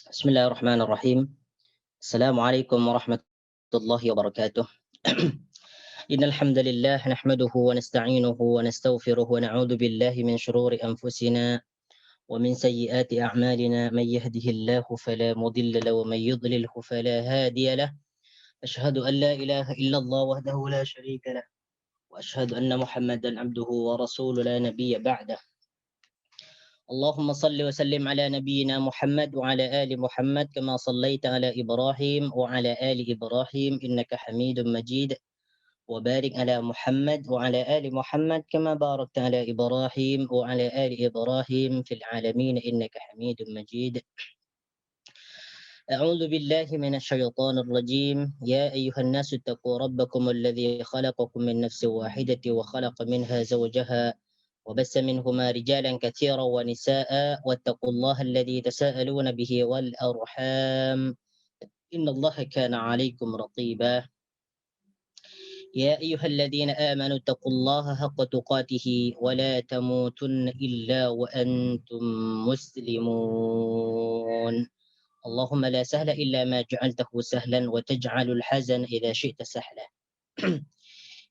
بسم الله الرحمن الرحيم. السلام عليكم ورحمة الله وبركاته. إن الحمد لله نحمده ونستعينه ونستغفره ونعوذ بالله من شرور أنفسنا ومن سيئات أعمالنا. من يهده الله فلا مضل له ومن يضلله فلا هادي له. أشهد أن لا إله إلا الله وحده لا شريك له، وأشهد أن محمدا عبده ورسوله لا نبي بعده. اللهم صل وسلم على نبينا محمد وعلى آل محمد كما صليت على إبراهيم وعلى آل إبراهيم إنك حميد مجيد، وبارك على محمد وعلى آل محمد كما باركت على إبراهيم وعلى آل إبراهيم في العالمين إنك حميد مجيد. أعوذ بالله من الشيطان الرجيم. يا أيها الناس اتقوا ربكم الذي خلقكم من نفس واحدة وخلق منها زوجها وبث منهما رجالا كثيرا ونساء، واتقوا الله الذي تساءلون به والأرحام إن الله كان عليكم رقيبا. يا أيها الذين آمنوا اتقوا الله حق تقاته ولا تموتن إلا وأنتم مسلمون. اللهم لا سهل إلا ما جعلته سهلا وتجعل الحزن إذا شئت سهلا.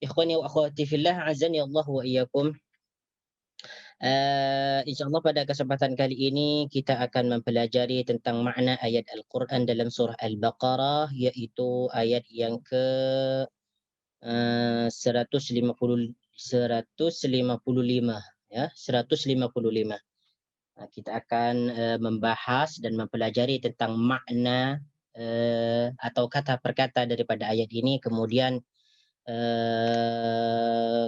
إخواني وأخواتي في الله عزني الله وإياكم. InsyaAllah pada kesempatan kali ini kita akan mempelajari tentang makna ayat Al-Quran dalam surah Al-Baqarah, yaitu ayat yang ke 155 ya, 155. Kita akan membahas dan mempelajari tentang makna atau kata per kata daripada ayat ini, kemudian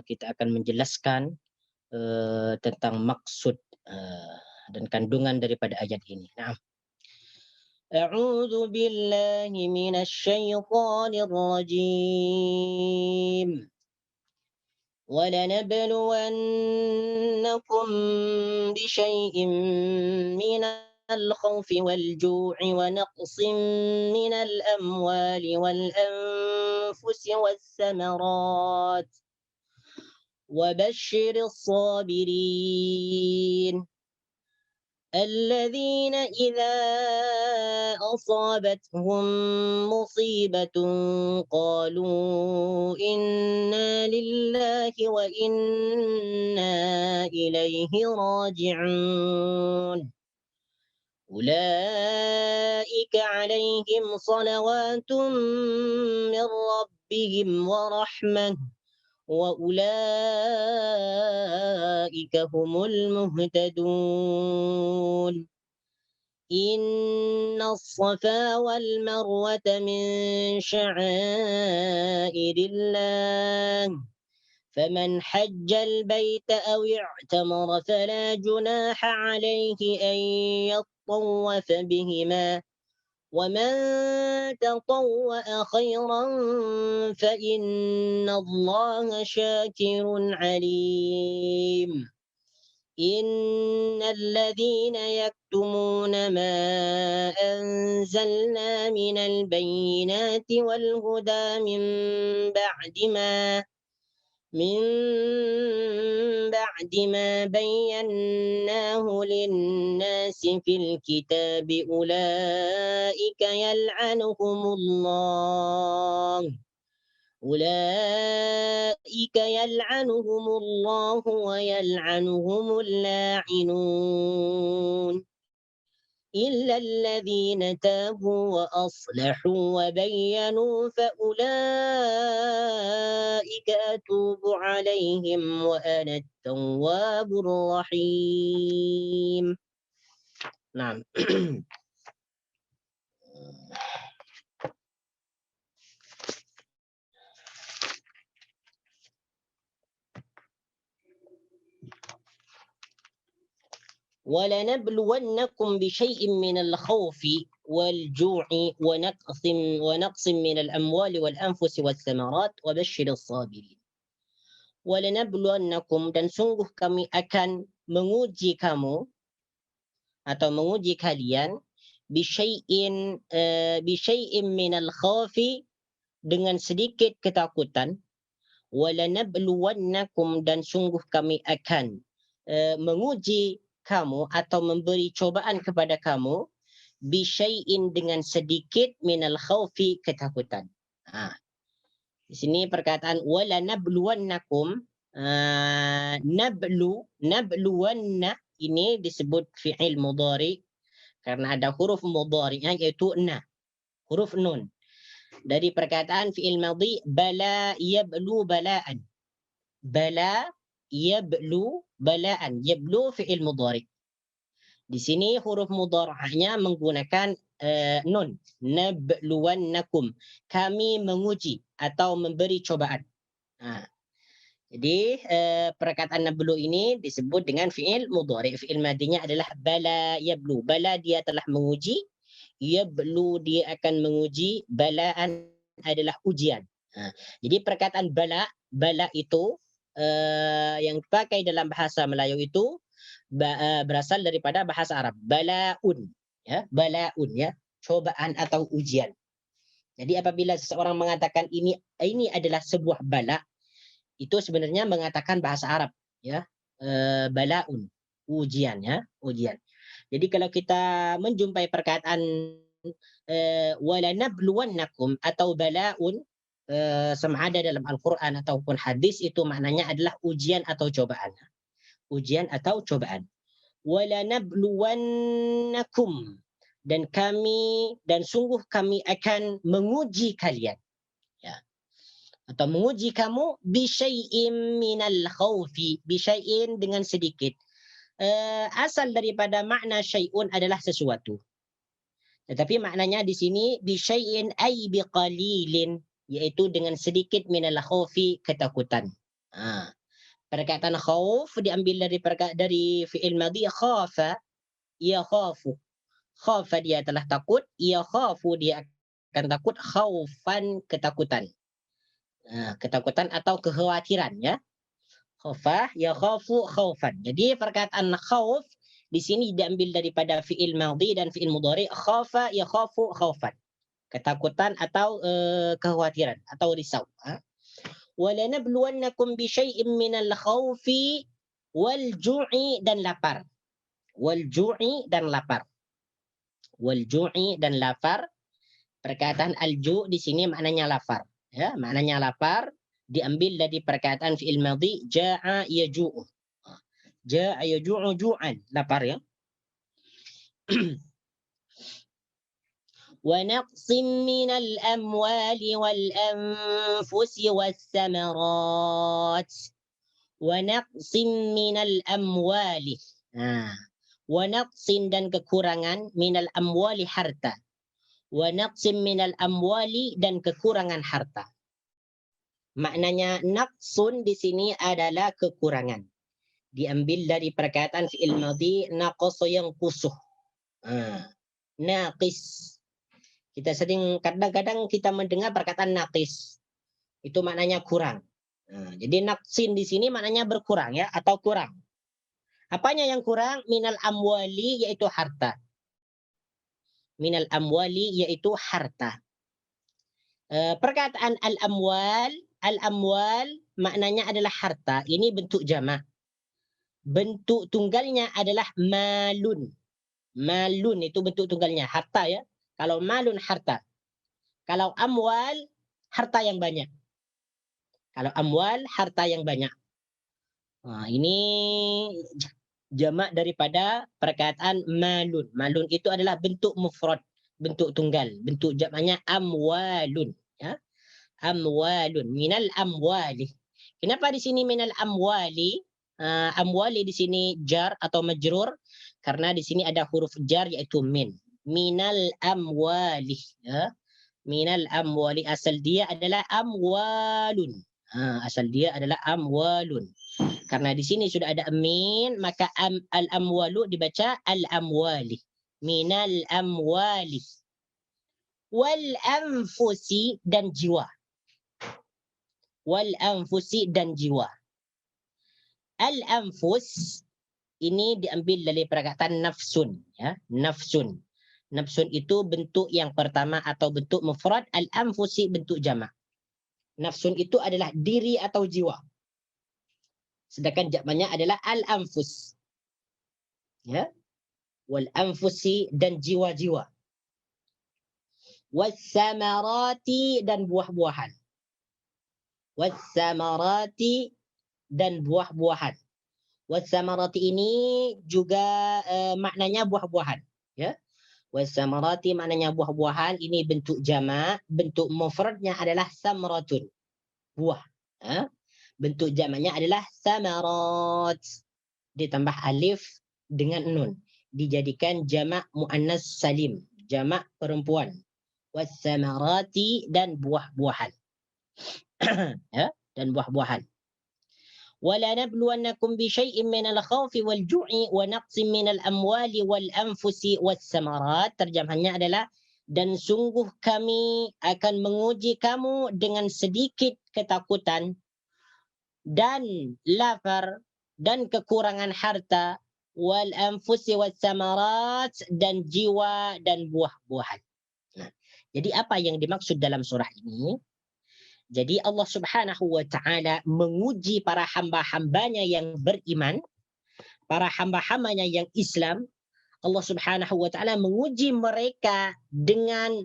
kita akan menjelaskan tentang maksud dan kandungan daripada ayat ini. Nah, A'udzu billahi minasyaitonir rajim. ولنبلونكم بشيء من الخوف والجوع ونقص من الأموال والأنفس والثمرات وبشر الصابرين الذين إذا أصابتهم مصيبة قالوا إنا لله وإنا إليه راجعون أولئك عليهم صلوات من ربهم ورحمة وأولئك هم المهتدون إن الصفا والمروة من شعائر الله فمن حج البيت أو اعتمر فلا جناح عليه أن يطوف بهما ومن تطوع خيرا فإن الله شاكر عليم إن الذين يكتمون ما أنزلنا من البينات والهدى من بعد ما بيناه للناس في الكتاب أولئك يلعنهم الله ويلعنهم اللاعنون إلا الذين تابوا وأصلحوا وبينوا فأولئك أتوب عليهم وأنا التواب الرحيم. نعم. ولنبلونكم بشيء من الخوف والجوع ونقص من الأموال والأنفس والثمرات وبشر الصابرين. ولنبلونكم dan sungguh kami akan menguji kamu atau menguji kalian bisyai'in minal khawfi dengan sedikit ketakutan. Walanabluwannakum dan sungguh kami akan menguji kamu atau memberi cobaan kepada kamu bisyai'in dengan sedikit minal khawfi ketakutan. Di sini perkataan wala nabluwannakum, nabluwanna ini disebut fi'il mudhari karena ada huruf mudhari'nya yaitu na, huruf nun. Dari perkataan fi'il madhi bala yablu bala'an. Bala yablu bala'an. Yablu fi'il mudhari. Di sini huruf mudhari'nya menggunakan nun. Nabluwannakum. Kami menguji atau memberi cobaan. Jadi perkataan nablu ini disebut dengan fi'il mudhari. Fi'il madinya adalah bala yablu. Bala dia telah menguji. Yablu dia akan menguji. Balaan adalah ujian. Jadi perkataan bala itu yang dipakai dalam bahasa Melayu itu berasal daripada bahasa Arab. Balaun, ya, balaun, ya, cobaan atau ujian. Jadi apabila seseorang mengatakan ini adalah sebuah bala, itu sebenarnya mengatakan bahasa Arab, ya, balaun, ujian, ya, ujian. Jadi kalau kita menjumpai perkataan wala nabluwannakum atau balaun sama ada dalam Al-Quran ataupun hadis, itu maknanya adalah ujian atau cobaan. Ujian atau cobaan. Wala nabluwannakum, dan sungguh kami akan menguji kalian, ya, atau menguji kamu bisyai'in minal khawfi, bisyai'in dengan sedikit. Asal daripada makna syai'un adalah sesuatu. Tetapi maknanya di sini bisyai'in ay biqalilin, yaitu dengan sedikit minal khawfi, ketakutan. Perkataan khauf diambil dari fi'il madhi khafa, yakhafu. Khafa dia telah takut, yakhafu dia akan takut, khaufan ketakutan. Ketakutan atau kekhawatiran, ya. Khafa yakhafu khaufan. Jadi perkataan khauf di sini diambil daripada fi'il madhi dan fi'il mudhari. Khafa yakhafu khaufan. Ketakutan atau kekhawatiran atau risau. وَلَنَبْلُوَنَّكُمْ بِشَيْءٍ مِّنَ الْخَوْفِ وَالْجُوعِ dan lapar. Wal-ju'i dan lapar. Wal-ju'i dan lapar. Perkataan al-ju' di sini maknanya lapar. Ya, maknanya lapar diambil dari perkataan fi'il madhi ja'a yaju'u. Ja'a yaju'u ju'an, lapar, ya. وَنَقْصٍ مِّنَ الْأَمْوَالِ وَالْأَنفُسِ وَالثَّمَرَاتِ. وَنَقْصٍ مِّنَ الْأَمْوَالِ. وَنَقْصٍ dan kekurangan, minal amwali harta. وَنَقْصٍ minal amwali dan kekurangan harta. Maknanya naqsun di sini adalah kekurangan. Diambil dari perkataan fi'il madhi naqasa yanqusuh. Naqis. Kita kadang-kadang kita mendengar perkataan naqis. Itu maknanya kurang. Jadi naqsin di sini maknanya berkurang, ya, atau kurang. Apanya yang kurang? Minal amwali, yaitu harta. Minal amwali, yaitu harta. Perkataan al-amwal maknanya adalah harta. Ini bentuk jamak. Bentuk tunggalnya adalah malun. Malun itu bentuk tunggalnya, harta, ya. Kalau malun harta. Kalau amwal harta yang banyak. Kalau amwal harta yang banyak. Ini jamak daripada perkataan malun. Malun itu adalah bentuk mufrad, bentuk tunggal. Bentuk jamaknya amwalun, ya. Amwalun, minal amwali. Kenapa di sini minal amwali? Amwali di sini jar atau majrur karena di sini ada huruf jar yaitu min. Minal amwali, ya. Minal amwali, asal dia adalah amwalun. Asal dia adalah amwalun. Karena di sini sudah ada min, maka al-amwalu dibaca al-amwali. Minal amwali. Wal anfusi dan jiwa. Wal anfusi dan jiwa. Al-anfus ini diambil dari perkataan nafsun, ya, nafsun. Nafsun itu bentuk yang pertama atau bentuk mufrad, al-anfusi bentuk jamak. Nafsun itu adalah diri atau jiwa. Sedangkan jamaknya adalah al-anfus. Ya. Wal anfusi dan jiwa-jiwa. Wassamarati dan buah-buahan. Wassamarati dan buah-buahan. Wassamarati ini juga maknanya buah-buahan. Ya. Wassamarati maknanya buah-buahan. Ini bentuk jamak. Bentuk mufradnya adalah samratun. Buah. Ha? Bentuk jamaknya adalah samarat. Ditambah alif dengan nun. Dijadikan jamak muannas salim. Jamak perempuan. Wassamarati dan buah-buahan. Ya, dan buah-buahan. وَلَنَبْلُوَنَّكُمْ بِشَيْءٍ مِّنَ الْخَوْفِ وَالْجُوعِ وَنَقْصٍ مِّنَ الْأَمْوَالِ وَالْأَنفُسِ وَالثَّمَرَاتِ. Terjemahannya adalah dan sungguh kami akan menguji kamu dengan sedikit ketakutan dan lapar dan kekurangan harta wal anfusi was samarat dan jiwa dan buah-buahan. Nah, jadi apa yang dimaksud dalam surah ini? Jadi Allah Subhanahu wa taala menguji para hamba-hambanya yang beriman, para hamba-hambanya yang Islam. Allah Subhanahu wa taala menguji mereka dengan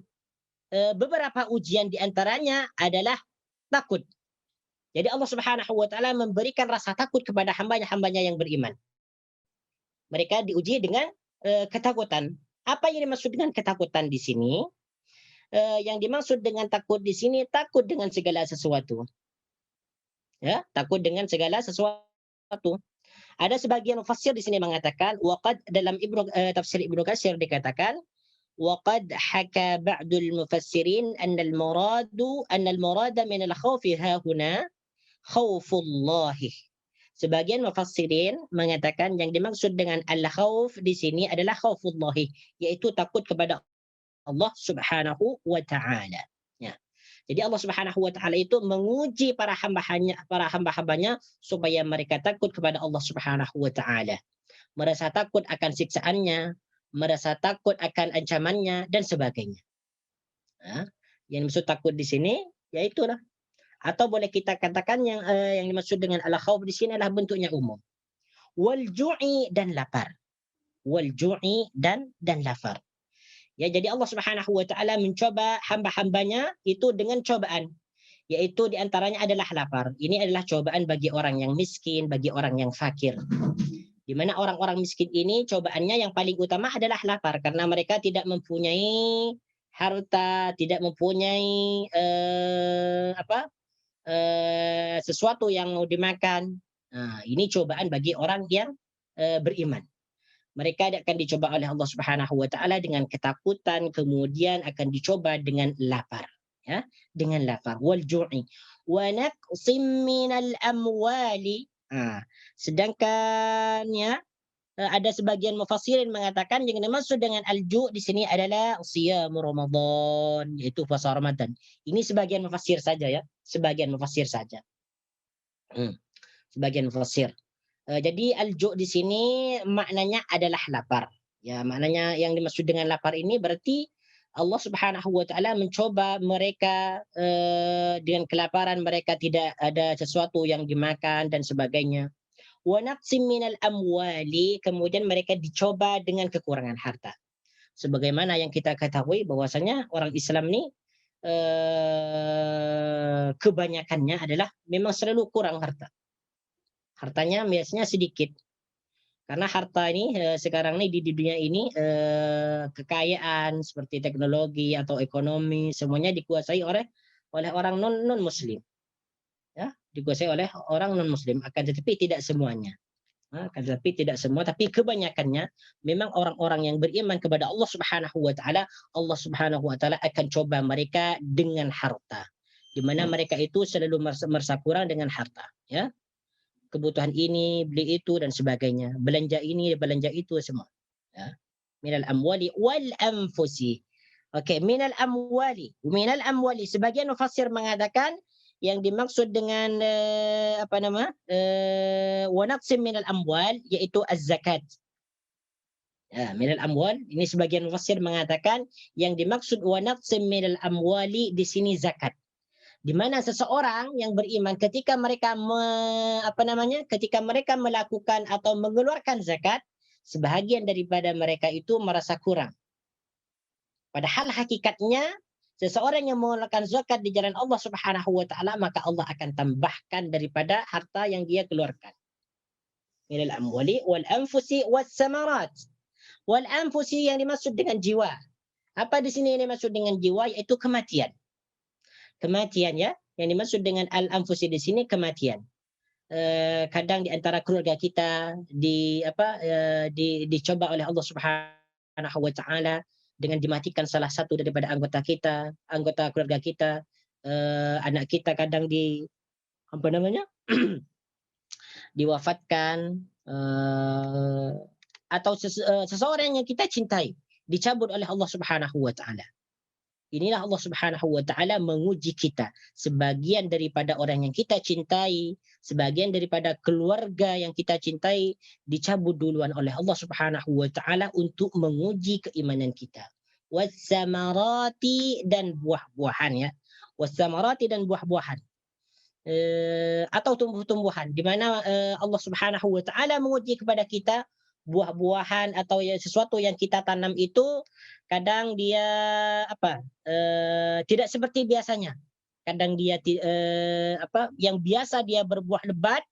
beberapa ujian, di antaranya adalah takut. Jadi Allah Subhanahu wa taala memberikan rasa takut kepada hambanya-hambanya yang beriman. Mereka diuji dengan ketakutan. Apa yang dimaksud dengan ketakutan di sini? Yang dimaksud dengan takut di sini, takut dengan segala sesuatu. Ya, takut dengan segala sesuatu. Ada sebagian mufassir di sini mengatakan, waqad dalam tafsir Ibnu Katsir dikatakan, waqad haka ba'dul mufassirin anna al-murada min al-khawfi hahuna khaufullahi. Sebagian mufassirin mengatakan yang dimaksud dengan al-khauf di sini adalah khaufullahi, yaitu takut kepada Allah Subhanahu wa taala. Ya. Jadi Allah Subhanahu wa taala itu menguji para hamba-hambanya supaya mereka takut kepada Allah Subhanahu wa taala. Merasa takut akan siksaannya, merasa takut akan ancamannya dan sebagainya. Ya. Yang dimaksud takut di sini yaitulah, atau boleh kita katakan yang dimaksud dengan al-khauf di sini adalah bentuknya umum. Wal ju'i dan lapar. Wal ju'i dan lapar. Ya, jadi Allah Subhanahu wa taala mencoba hamba-hambanya itu dengan cobaan, yaitu di antaranya adalah lapar. Ini adalah cobaan bagi orang yang miskin, bagi orang yang fakir. Di mana orang-orang miskin ini cobaannya yang paling utama adalah lapar, karena mereka tidak mempunyai harta, tidak mempunyai sesuatu yang mau dimakan. Nah, ini cobaan bagi orang yang beriman. Mereka akan dicoba oleh Allah Subhanahu wa taala dengan ketakutan, kemudian akan dicoba dengan lapar, ya, dengan lapar. Wal ju'i wa naqsim minal amwali. Sedangkan ya ada sebagian mufassirin mengatakan yang dimaksud dengan al-ju' di sini adalah siyam Ramadan, yaitu puasa Ramadan. Ini sebagian mufassir saja ya, sebagian mufassir saja. Sebagian mufassir. Jadi al-ju' di sini maknanya adalah lapar. Ya, maknanya yang dimaksud dengan lapar ini berarti Allah Subhanahu wa taala mencoba mereka dengan kelaparan, mereka tidak ada sesuatu yang dimakan dan sebagainya. Wa naqsim minal amwali, kemudian mereka dicoba dengan kekurangan harta. Sebagaimana yang kita ketahui bahwasanya orang Islam ini kebanyakannya adalah memang selalu kurang harta. Hartanya biasanya sedikit. Karena harta ini sekarang ini di dunia ini kekayaan seperti teknologi atau ekonomi semuanya dikuasai oleh orang non muslim. Ya, dikuasai oleh orang non muslim, akan tetapi tidak semuanya. Akan tetapi tidak semua, tapi kebanyakannya memang orang-orang yang beriman kepada Allah Subhanahu wa taala, Allah Subhanahu wa taala akan coba mereka dengan harta. Di mana mereka itu selalu merasa kurang dengan harta, ya. Kebutuhan ini, beli itu dan sebagainya. Belanja ini, belanja itu semua. Ya. Minal amwali wal anfusi. Okey, minal amwali. Minal amwali. Sebagian mufassir mengatakan yang dimaksud dengan wa naqsim minal amwal yaitu az-zakat. Ya, minal amwal ini sebagian mufassir mengatakan yang dimaksud wa naqsim minal amwali di sini zakat. Di mana seseorang yang beriman ketika mereka ketika mereka melakukan atau mengeluarkan zakat, sebahagian daripada mereka itu merasa kurang. Padahal hakikatnya Seseorang yang mengeluarkan zakat di jalan Allah Subhanahu wa taala, maka Allah akan tambahkan daripada harta yang dia keluarkan. Minal amwali wal anfusi was samarat. Wal anfusi yang dimaksud dengan jiwa. Apa di sini yang dimaksud dengan jiwa? Yaitu kematian. Kematian ya. Yang dimaksud dengan al anfusi di sini kematian. Kadang di antara keluarga kita dicoba oleh Allah Subhanahu wa taala dengan dimatikan salah satu daripada anggota kita, anggota keluarga kita, anak kita kadang diwafatkan, atau seseorang yang kita cintai dicabut oleh Allah Subhanahu wa taala. Inilah Allah Subhanahu wa taala menguji kita. Sebagian daripada orang yang kita cintai, sebagian daripada keluarga yang kita cintai dicabut duluan oleh Allah Subhanahu wa taala untuk menguji keimanan kita. Wassamarati, dan buah-buahan ya. Wassamarati, dan buah-buahan. Atau tumbuh-tumbuhan di mana Allah Subhanahu wa taala menguji kepada kita buah-buahan atau ya sesuatu yang kita tanam itu kadang dia tidak seperti biasanya. Kadang dia yang biasa dia berbuah lebat,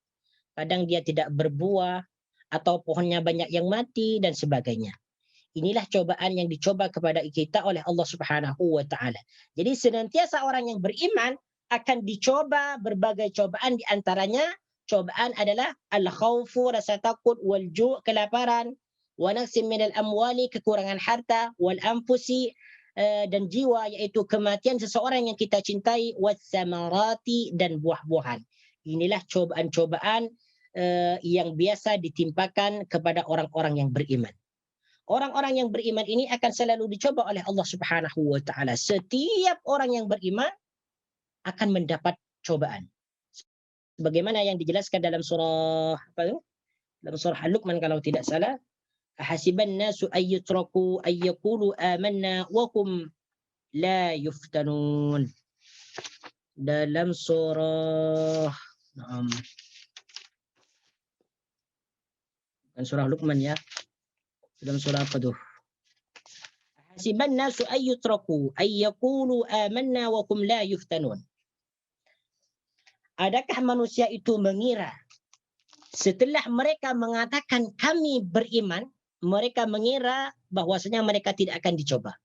kadang dia tidak berbuah atau pohonnya banyak yang mati dan sebagainya. Inilah cobaan yang dicoba kepada kita oleh Allah Subhanahu wa taala. Jadi senantiasa orang yang beriman akan dicoba berbagai cobaan, di antaranya cobaan adalah al-khaufu, rasa takut, wal ju', kelaparan, wa naqsim minal amwali, kekurangan harta, wal anfusi, dan jiwa, yaitu kematian seseorang yang kita cintai, was samarati, dan buah-buahan. Inilah cobaan-cobaan yang biasa ditimpakan kepada orang-orang yang beriman. Orang-orang yang beriman ini akan selalu dicoba oleh Allah Subhanahu wa taala. Setiap orang yang beriman akan mendapat cobaan. Sebagaimana yang dijelaskan dalam surah dalam surah Al-Luqman kalau tidak salah, hasiban nasu ayyutraku ayyaqulu amanna wa hum la yuftanun. Dalam surah bukan surah Luqman ya. Dalam surah apa tuh? Hasiban nasu ayyutraku ayyaqulu amanna wa hum la yuftanun. Adakah manusia itu mengira setelah mereka mengatakan kami beriman, mereka mengira bahwasanya mereka tidak akan dicoba?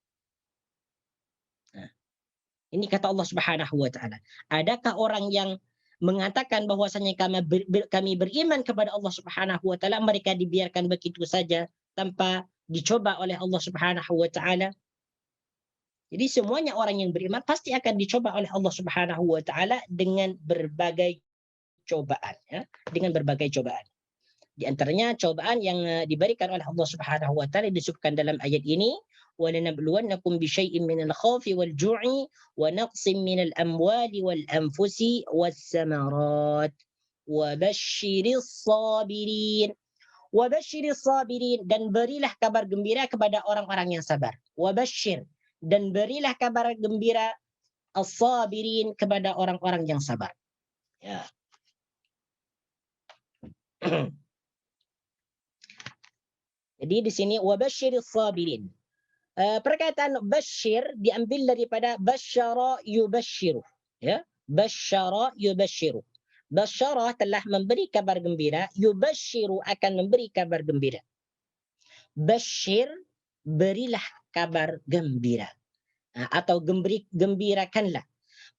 Nah, ini kata Allah Subhanahu wa taala. Adakah orang yang mengatakan bahwasanya kami beriman kepada Allah Subhanahu wa taala, mereka dibiarkan begitu saja tanpa dicoba oleh Allah Subhanahu wa taala? Jadi semuanya orang yang beriman pasti akan dicoba oleh Allah Subhanahu wa taala dengan berbagai cobaan ya, dengan berbagai cobaan. Di antaranya cobaan yang diberikan oleh Allah Subhanahu wa taala disebutkan dalam ayat ini, walanabluwannakum bisyai'in minal khaufi wal ju'i wa naqsim minal amwali wal anfusi was samarat wa basyiris sabirin. Wa basyiris sabirin, dan berilah kabar gembira kepada orang-orang yang sabar. Wa basyir, dan berilah kabar gembira as-sabirin, kepada orang-orang yang sabar. Ya. Jadi di sini wabasyiris sabirin. Perkataan basyir diambil daripada basyara yubasyiru. Ya, basyara yubasyiru. Basyara telah memberi kabar gembira, yubasyiru akan memberi kabar gembira. Basyir, berilah kabar gembira. Atau gembirakanlah.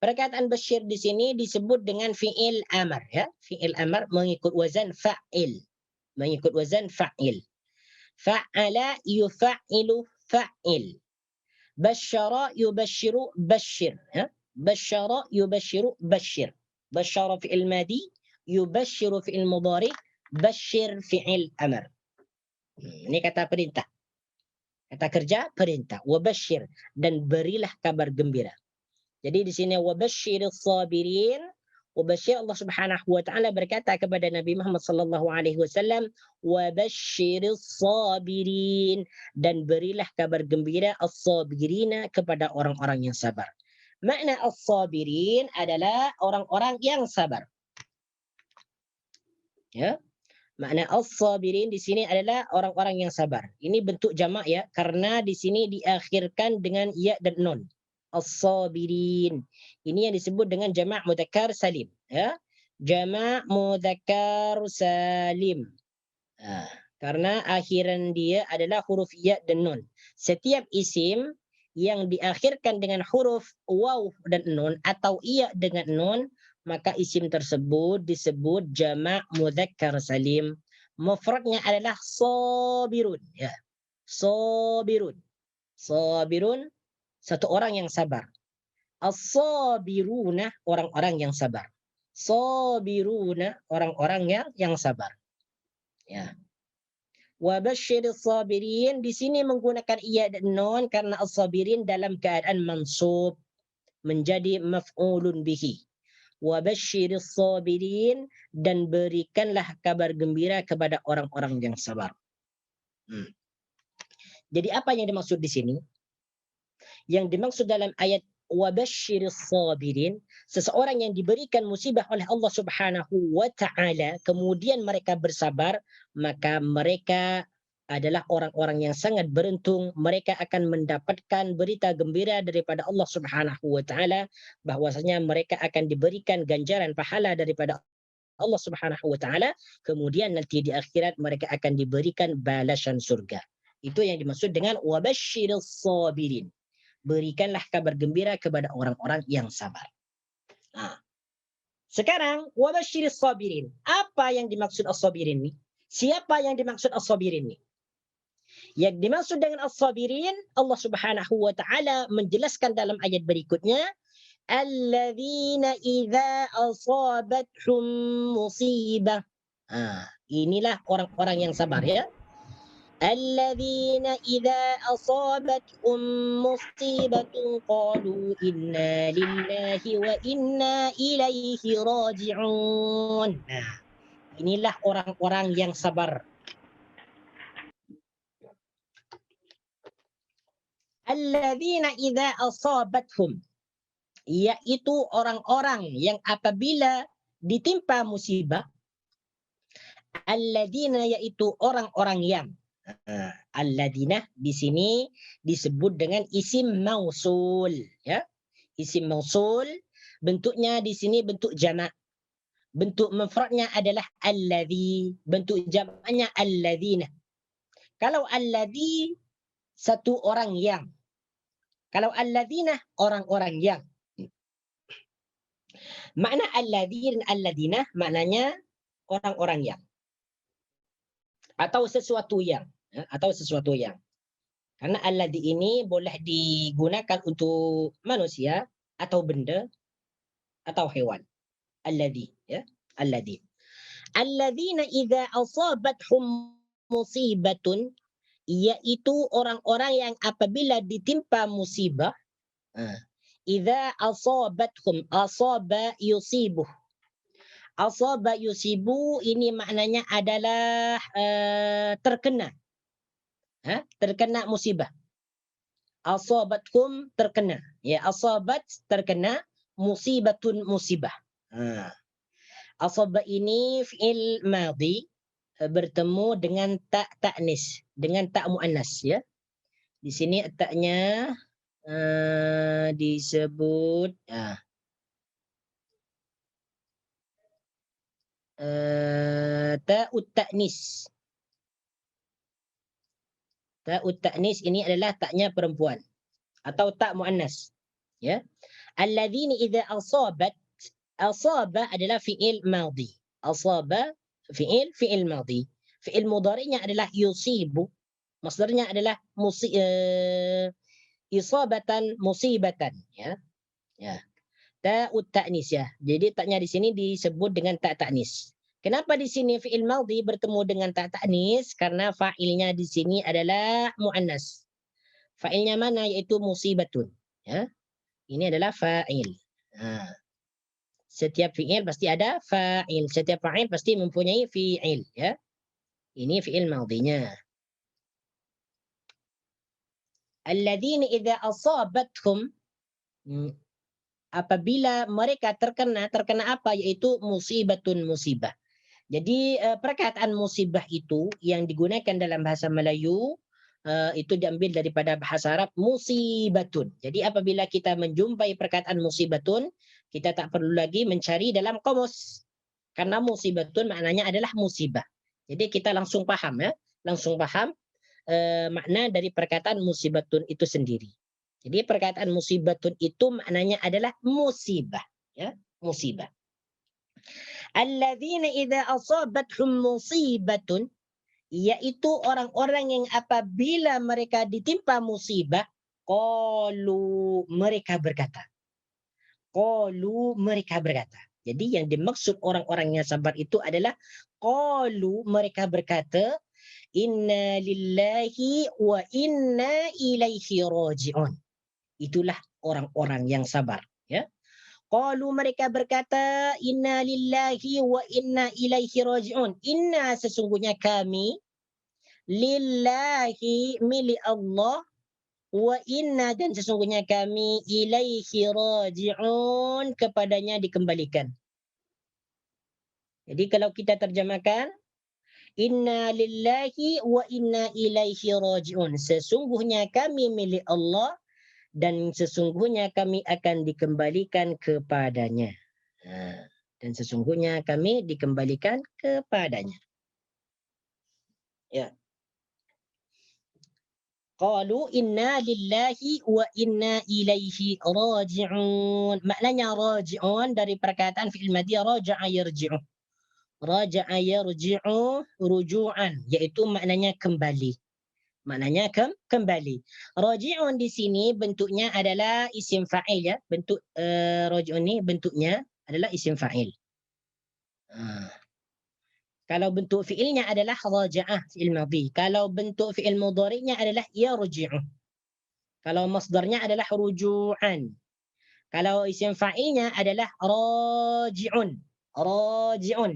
Perkataan basyir di sini disebut dengan fi'il amar ya. Fi'il amar mengikut wazan fa'il. Mengikut wazan fa'il. Fa'ala yufa'ilu fa'il. Basyara yubasyiru basyir ya. Basyara yubasyiru basyir. Basyara fi'il madi, yubasyiru fi'il mudhari, basyir fi'il amar. Ini kata perintah. Kata kerja perintah. Wabasyir, dan berilah kabar gembira. Jadi di sini wabasyiris sabirin, wabasyir, Allah Subhanahu wa taala berkata kepada Nabi Muhammad sallallahu alaihi wasallam, wabasyiris sabirin, dan berilah kabar gembira as-sabirina, kepada orang-orang yang sabar. Makna as-sabirin adalah orang-orang yang sabar. Ya. Makna as-sabirin di sini adalah orang-orang yang sabar. Ini bentuk jamak ya, karena di sini diakhirkan dengan ya dan nun. as-sabirin. Ini yang disebut dengan jamak mudzakkar salim, ya. Jamak mudzakkar salim. Karena akhiran dia adalah huruf ya dan nun. Setiap isim yang diakhirkan dengan huruf waw dan nun atau iya dengan nun, maka isim tersebut disebut jamak mudzakkar salim. Mufradnya adalah sabirun, ya. Sabirun. Sabirun, satu orang yang sabar. As-sabiruna, orang-orang yang sabar. Sabiruna, orang-orang yang sabar. Ya. Wa basyiris sabirin, di sini menggunakan iya dan nun karena as-sabirin dalam keadaan mansub menjadi maf'ulun bihi. Wa basyiris sabirin, dan berikanlah kabar gembira kepada orang-orang yang sabar. Jadi apa yang dimaksud di sini? Yang dimaksud dalam ayat wa basyiris sabirin, seseorang yang diberikan musibah oleh Allah Subhanahu wa taala kemudian mereka bersabar, maka mereka adalah orang-orang yang sangat beruntung. Mereka akan mendapatkan berita gembira daripada Allah Subhanahu wa taala bahwasanya mereka akan diberikan ganjaran pahala daripada Allah Subhanahu wa taala, kemudian nanti di akhirat mereka akan diberikan balasan surga. Itu yang dimaksud dengan wa basyiris sabirin. Berikanlah kabar gembira kepada orang-orang yang sabar. Nah, sekarang wabasyiris sabirin. Apa yang dimaksud as-sabirin ini? Siapa yang dimaksud as-sabirin ini? Yang dimaksud dengan as-sabirin, Allah Subhanahu wa taala menjelaskan dalam ayat berikutnya, alladzina idza asabathum musibah. Inilah orang-orang yang sabar, ya. الذين إذا أصابتهم مصيبة قالوا إنا لله وإنا إليه راجعون. Nah, inilah orang-orang yang sabar. Alladzina idza asabathum, yaitu orang-orang yang apabila ditimpa musibah. Alladzina, yaitu orang-orang yang. Alladzina di sini disebut dengan isim mausul, ya. Isim mausul bentuknya di sini bentuk jamak. Bentuk mufradnya adalah alladzi, bentuk jamaknya alladzina. Kalau alladzi satu orang yang. Kalau alladzina orang-orang yang. Makna alladzi dan alladzina maknanya orang-orang yang atau sesuatu yang. Atau sesuatu yang. Karena alladzi ini boleh digunakan untuk manusia atau benda atau hewan. Alladzi, ya. Alladzi. Alladzina idza asabathum musibatun, yaitu orang-orang yang apabila ditimpa musibah. Idza asabathum, asaba yusibuh. Asaba yusibu ini maknanya adalah terkena. Terkena musibah. Asabatkum terkena. Ya, asabat terkena, musibatun musibah. Asaba ini fi'il madhi bertemu dengan tak ta'nis, dengan tak muannas, ya. Di sini taknya disebut ta'ut ta'nis. Ta'ut ta'nis ini adalah taknya perempuan atau tak muannas, ya. Alladzina idza asabat, asaba adalah fi'il madhi. Asaba fi'il madhi. Fi'il mudhari'nya adalah yusibu. Masdarnya adalah isabatan musibatan, ya. Ya. Ta'ut ta'nis, ya. Jadi taknya di sini disebut dengan tak ta'nis. Kenapa di sini fi'il madhi bertemu dengan tak ta'nis? Karena fa'ilnya di sini adalah muannas. Fa'ilnya mana? Yaitu musibatun, ya. Ini adalah fa'il. Setiap fi'il pasti ada fa'il. Setiap fa'il pasti mempunyai fi'il, ya. Ini fi'il madhinya. Alladzina idza asabathum, apabila mereka terkena apa? Yaitu musibatun, musibah. Jadi perkataan musibah itu yang digunakan dalam bahasa Melayu itu diambil daripada bahasa Arab musibatun. Jadi apabila kita menjumpai perkataan musibatun, kita tak perlu lagi mencari dalam kamus. Karena musibatun maknanya adalah musibah. Jadi kita langsung paham ya, langsung paham makna dari perkataan musibatun itu sendiri. Jadi perkataan musibatun itu maknanya adalah musibah, ya, musibah. Alladzina idza asabathum musibatun, yaitu orang-orang yang apabila mereka ditimpa musibah, qalu, mereka berkata. Qalu, mereka berkata. Jadi yang dimaksud orang-orang yang sabar itu adalah qalu, mereka berkata, inna lillahi wa inna ilaihi raji'un. Itulah orang-orang yang sabar, ya. Qalu, mereka berkata, inna lillahi wa inna ilaihi raji'un. Inna, sesungguhnya kami, lillahi, milik Allah, wa inna, dan sesungguhnya kami, ilaihi raji'un, kepadanya dikembalikan. Jadi kalau kita terjemahkan, inna lillahi wa inna ilaihi raji'un. Sesungguhnya kami milik Allah dan sesungguhnya kami akan dikembalikan kepadanya. Dan sesungguhnya kami dikembalikan kepadanya. Ya. Qalu inna lillahi wa inna ilaihi raji'un. Maknanya raji'un dari perkataan fi'il madhi raja'a yarji'u. Raja'a yarji'u ruju'an, yaitu maknanya kembali. Maknanya kembali. Raji'un di sini bentuknya adalah isim fa'il, ya. Bentuk raji'un ni bentuknya adalah isim fa'il. Kalau bentuk fi'ilnya adalah raja'ah, fi'il madhi. Kalau bentuk fi'il mudhari'nya adalah yarji'u. Kalau masdarnya adalah ruju'an. Kalau isim fa'ilnya adalah raji'un. Raji'un.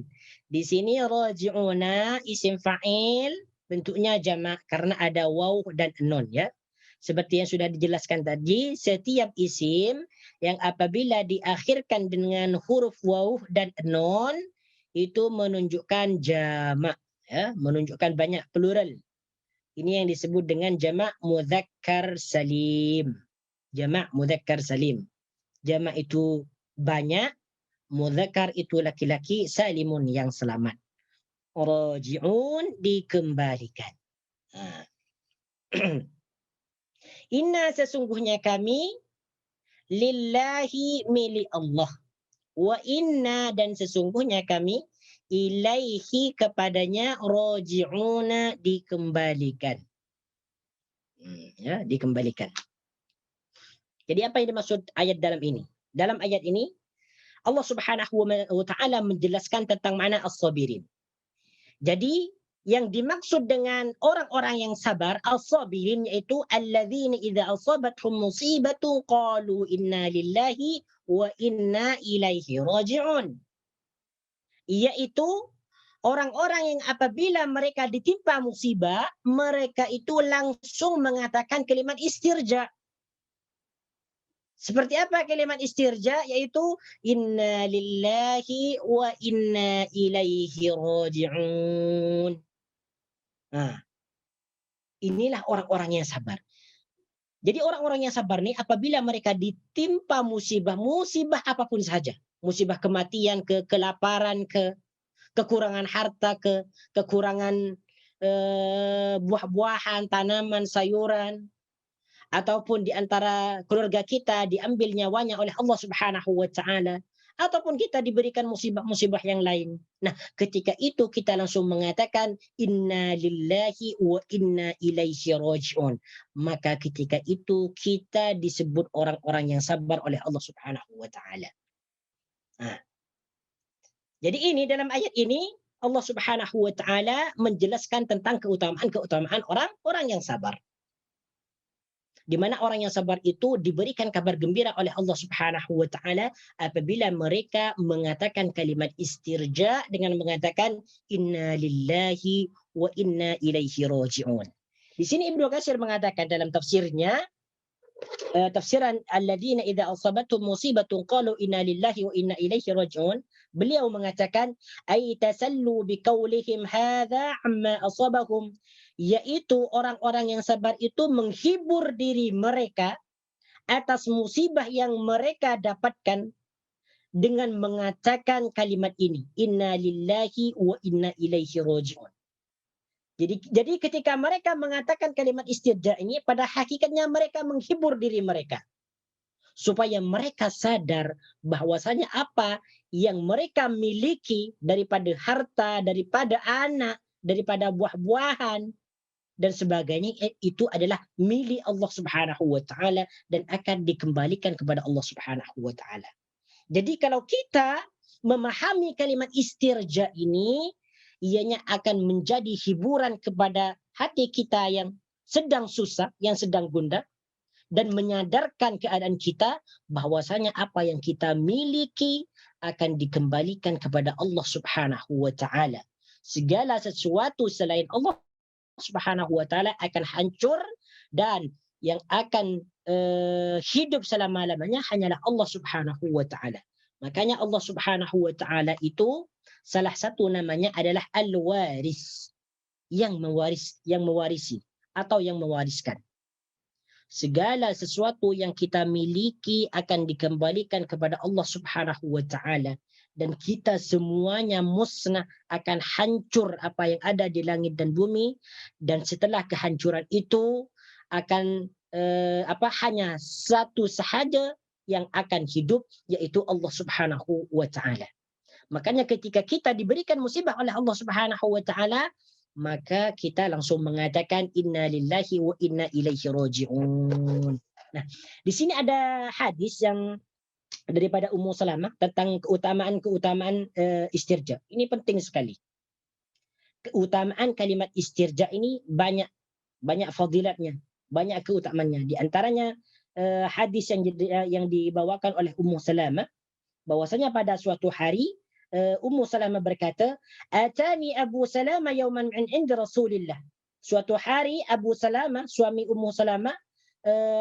Di sini raji'una isim fa'il bentuknya jamak karena ada waw dan nun, ya. Seperti yang sudah dijelaskan tadi, setiap isim yang apabila diakhirkan dengan huruf waw dan nun itu menunjukkan jamak, ya, menunjukkan banyak plural. Ini yang disebut dengan jamak mudzakkar salim. Jamak mudzakkar salim. Jamak itu banyak, mudzakkar itu laki-laki, salimun yang selamat. Raji'un, dikembalikan. Inna, sesungguhnya kami, lillahi, milik Allah. Wa inna, dan sesungguhnya kami, ilaihi, kepadanya, raji'una, dikembalikan. Ya, dikembalikan. Jadi apa yang dimaksud ayat dalam ini? Dalam ayat ini Allah Subhanahu wa taala menjelaskan tentang makna as-sabirin. Jadi yang dimaksud dengan orang-orang yang sabar, as-sabirin, yaitu alladzina idza asabathum musibatun qalu inna lillahi wa inna ilaihi raji'un. Yaitu orang-orang yang apabila mereka ditimpa musibah, mereka itu langsung mengatakan kalimat istirja. Seperti apa kalimat istirja? Yaitu inna lillahi wa inna ilaihi raji'un. Nah, inilah orang-orang yang sabar. Jadi orang-orang yang sabar nih apabila mereka ditimpa musibah, musibah apapun saja. Musibah kematian, kelaparan, kekurangan harta, kekurangan buah-buahan, tanaman, sayuran, ataupun di antara keluarga kita diambil nyawanya oleh Allah Subhanahu wa taala, ataupun kita diberikan musibah-musibah yang lain. Nah, ketika itu kita langsung mengatakan inna lillahi wa inna ilaihi raji'un. Maka ketika itu kita disebut orang-orang yang sabar oleh Allah Subhanahu wa taala. Nah, jadi ini dalam ayat ini Allah Subhanahu wa taala menjelaskan tentang keutamaan orang-orang yang sabar. Di mana orang yang sabar itu diberikan kabar gembira oleh Allah Subhanahu wa taala apabila mereka mengatakan kalimat istirja dengan mengatakan inna lillahi wa inna ilaihi raji'un. Di sini Ibnu Katsir mengatakan dalam tafsirnya tafsiran alladzina idza asabatuhum musibatun qalu inna lillahi wa inna ilaihi raji'un, beliau mengatakan ay tasallu biqaulihim hadza amma asabahum, yaitu orang-orang yang sabar itu menghibur diri mereka atas musibah yang mereka dapatkan dengan mengatakan kalimat ini, inna lillahi wa inna ilaihi raji'un. Jadi ketika mereka mengatakan kalimat istirja ini, pada hakikatnya mereka menghibur diri mereka. Supaya mereka sadar bahwasanya apa yang mereka miliki daripada harta, daripada anak, daripada buah-buahan, dan sebagainya, itu adalah milik Allah Subhanahu wa Ta'ala dan akan dikembalikan kepada Allah Subhanahu wa Ta'ala. Jadi kalau kita memahami kalimat istirja ini, ianya akan menjadi hiburan kepada hati kita yang sedang susah, yang sedang gundah, dan menyadarkan keadaan kita bahwasanya apa yang kita miliki akan dikembalikan kepada Allah Subhanahu wa Ta'ala. Segala sesuatu selain Allah Subhanahu wa Ta'ala akan hancur, dan yang akan hidup selama-lamanya hanyalah Allah Subhanahu wa Ta'ala. Makanya Allah Subhanahu wa Ta'ala itu salah satu namanya adalah Al-Waris, yang mewarisi atau yang mewariskan. Segala sesuatu yang kita miliki akan dikembalikan kepada Allah Subhanahu wa Ta'ala, dan kita semuanya musnah, akan hancur apa yang ada di langit dan bumi, dan setelah kehancuran itu akan hanya satu sahaja yang akan hidup, yaitu Allah Subhanahu wa Ta'ala. Makanya ketika kita diberikan musibah oleh Allah Subhanahu wa Ta'ala, maka kita langsung mengatakan inna lillahi wa inna ilaihi raji'un. Nah, di sini ada hadis yang daripada Ummu Salamah tentang keutamaan istirja. Ini penting sekali. Keutamaan kalimat istirja ini banyak fadilatnya, banyak keutamaannya. Di antaranya hadis yang dibawakan oleh Ummu Salamah, bahwasanya pada suatu hari Ummu Salamah berkata, atani Abu Salamah yawman min indi Rasulillah. Suatu hari Abu Salamah, suami Ummu Salamah,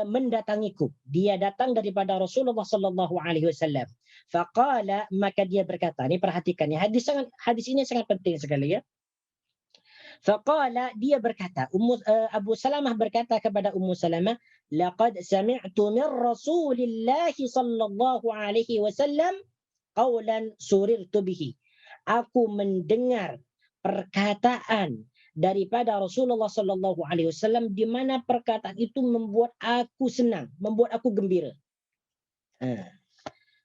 mendatangiku. Dia datang daripada Rasulullah sallallahu alaihi wasallam. Faqala, maka dia berkata, ini perhatikan ya, hadis ini sangat penting sekali ya. Faqala, dia berkata, Abu Salamah berkata kepada Ummu Salamah, laqad sami'tu min Rasulillah sallallahu alaihi wasallam qawlan surirtu bihi. Aku mendengar perkataan daripada Rasulullah sallallahu alaihi wasallam di mana perkataan itu membuat aku senang, membuat aku gembira.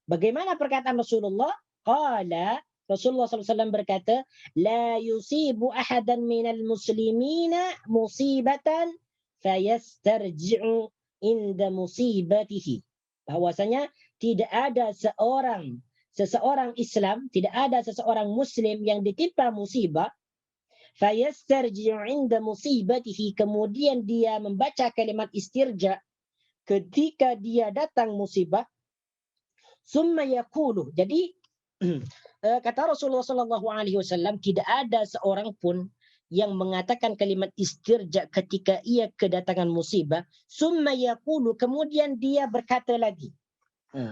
Bagaimana perkataan Rasulullah? Qala, Rasulullah sallallahu alaihi wasallam berkata, la yusibu ahadan minal muslimina musibatan fayastarji'u inda musibatihi. Bahwasanya tidak ada seseorang Islam, tidak ada seseorang Muslim yang ditimpa musibah, fayastarji'u inda musibatihi, kemudian dia membaca kalimat istirja ketika dia datang musibah, summa yaqulu. Jadi kata Rasulullah sallallahu alaihi wasallam, tidak ada seorang pun yang mengatakan kalimat istirja ketika ia kedatangan musibah, summa yaqulu, kemudian dia berkata lagi.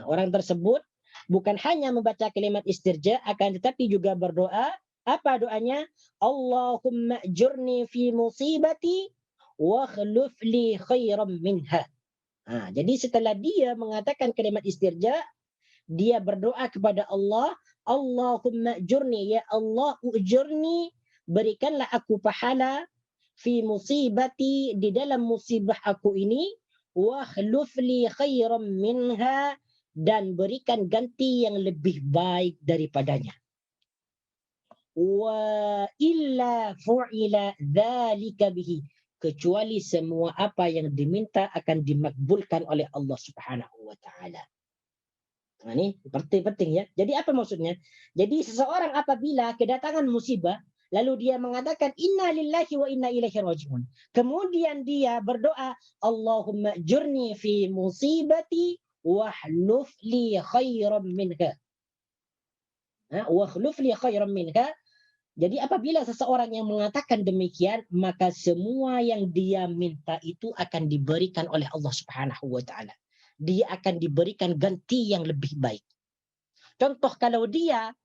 Orang tersebut bukan hanya membaca kalimat istirja, akan tetapi juga berdoa. Apa doanya? Allahumma ajurni fi musibati wa khluf li khairan minha. Jadi setelah dia mengatakan kalimat istirja, dia berdoa kepada Allah, Allahumma ajurni, ya Allah ujurni, berikanlah aku pahala, fi musibati, di dalam musibah aku ini, wa khluf li khairan minha, dan berikan ganti yang lebih baik daripadanya. Wa illa fu'ila dzalika bihi, kecuali semua apa yang diminta akan dimakbulkan oleh Allah Subhanahu wa Ta'ala. Nah, ini penting ya. Jadi apa maksudnya? Jadi seseorang apabila kedatangan musibah, lalu dia mengatakan inna lillahi wa inna ilaihi raji'un, kemudian dia berdoa, Allahumma jurni fi musibati wahluf li khairan minha. Wahluf li khairan minha, Jadi apabila seseorang yang mengatakan demikian, maka semua yang dia minta itu akan diberikan oleh Allah Subhanahu wa taala. Dia akan diberikan ganti yang lebih baik. Contoh, kalau dia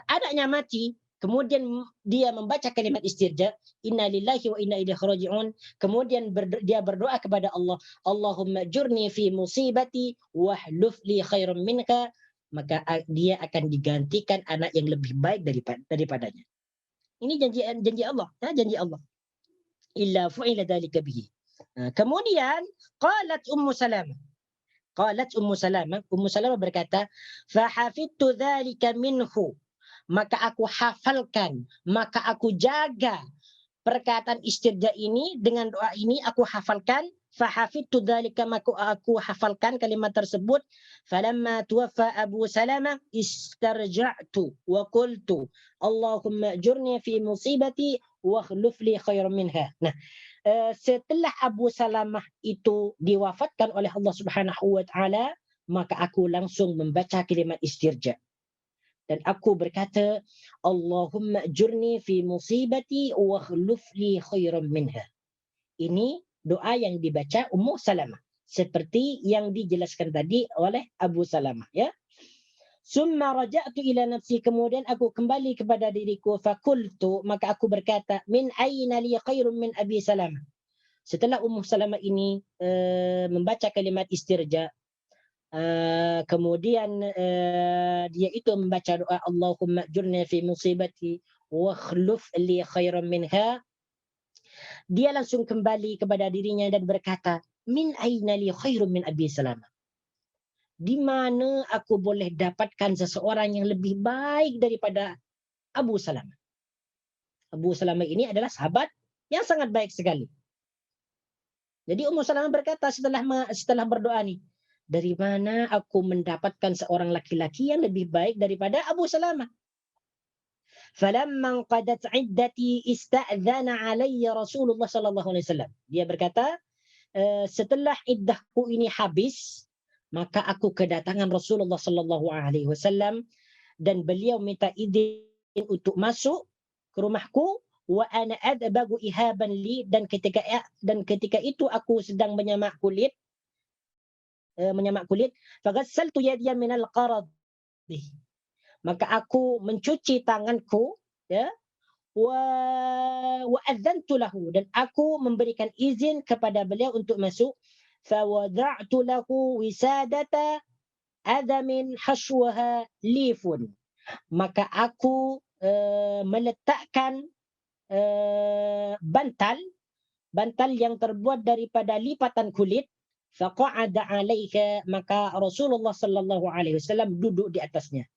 anaknya mati, kemudian dia membaca kalimat istirja, inna lillahi wa inna ilaihi raji'un, kemudian dia berdoa kepada Allah, Allahumma jurni fi musibati wahluf li khairan minka, maka dia akan digantikan anak yang lebih baik daripadanya. Ini janji Allah, ya, janji Allah. Illa fu'ila dzalika bihi. Kemudian qalat Ummu Salamah berkata, fahafidtu dzalika minhu, maka aku hafalkan, maka aku jaga perkataan istirja ini dengan doa ini, aku hafalkan. Fahafidtu dzalika, maka aku hafalkan kalimat tersebut. Falamma tuwaffa Abu Salamah istarja'tu wa qultu Allahumma ajurni fi musibati wa akhlif li khairan minha. Nah, setelah Abu Salamah itu diwafatkan oleh Allah Subhanahu wa taala, maka aku langsung membaca kalimat istirja. Dan aku berkata, Allahumma ajurni fi musibati wa akhlif li khairan minha. Ini doa yang dibaca Ummu Salamah, seperti yang dijelaskan tadi oleh Abu Salamah, ya. Summa raja'tu ila nafsi, kemudian aku kembali kepada diriku, fakultu, maka aku berkata, min aina li khairun min Abi Salamah. Setelah Ummu Salamah ini membaca kalimat istirja, kemudian dia itu membaca doa Allahumma ajurni fi musibati wa akhlif li khairan minha, dia langsung kembali kepada dirinya dan berkata, min aina li khairun min Abi Salamah. Di mana aku boleh dapatkan seseorang yang lebih baik daripada Abu Salamah. Abu Salamah ini adalah sahabat yang sangat baik sekali. Jadi Ummu Salamah berkata setelah berdoa nih, dari mana aku mendapatkan seorang laki-laki yang lebih baik daripada Abu Salamah? Falamma qadat iddati ista'dzana alayya Rasulullah sallallahu alaihi wasallam. Dia berkata, setelah iddahku ini habis, maka aku kedatangan Rasulullah sallallahu alaihi wasallam dan beliau minta izin untuk masuk ke rumahku, wa ana adbagu ihaban li, dan ketika itu aku sedang menyamak kulit, faghassaltu yadiya min al-qarad, maka aku mencuci tanganku, ya, wa adzantu lahu, dan aku memberikan izin kepada beliau untuk masuk. Fa wada'tu lahu wisadata adamin hashwaha lifun, maka aku meletakkan bantal yang terbuat daripada lipatan kulit. Faqa'ada 'alaiha, maka Rasulullah sallallahu alaihi wasallam duduk di atasnya.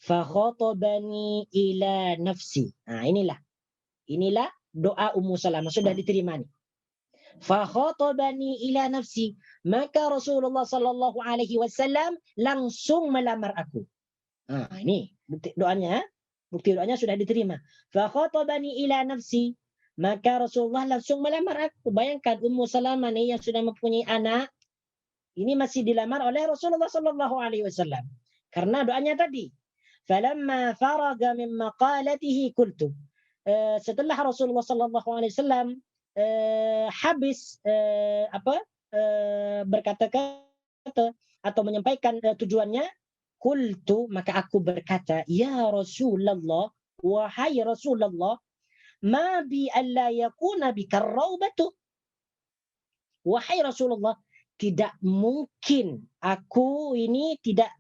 Fakhatabani ila nafsi. Nah, inilah doa Ummu Salamah, sudah diterima nih. Fakhatabani ila nafsi, maka Rasulullah sallallahu alaihi wasallam langsung melamar aku. Nah, ini bukti doanya sudah diterima. Fakhatabani ila nafsi, maka Rasulullah langsung melamar aku. Bayangkan Ummu Salamah nih yang sudah mempunyai anak, ini masih dilamar oleh Rasulullah sallallahu alaihi wasallam. Karena doanya tadi, falamma faraga min maqalatihi qultu, setelah Rasulullah sallallahu alaihi wasallam habis berkata-kata atau menyampaikan tujuannya, qultu, maka aku berkata, ya Rasulullah, wahai Rasulullah, ma bi alla yakuna bikar raubatu, wahai Rasulullah, tidak mungkin aku ini tidak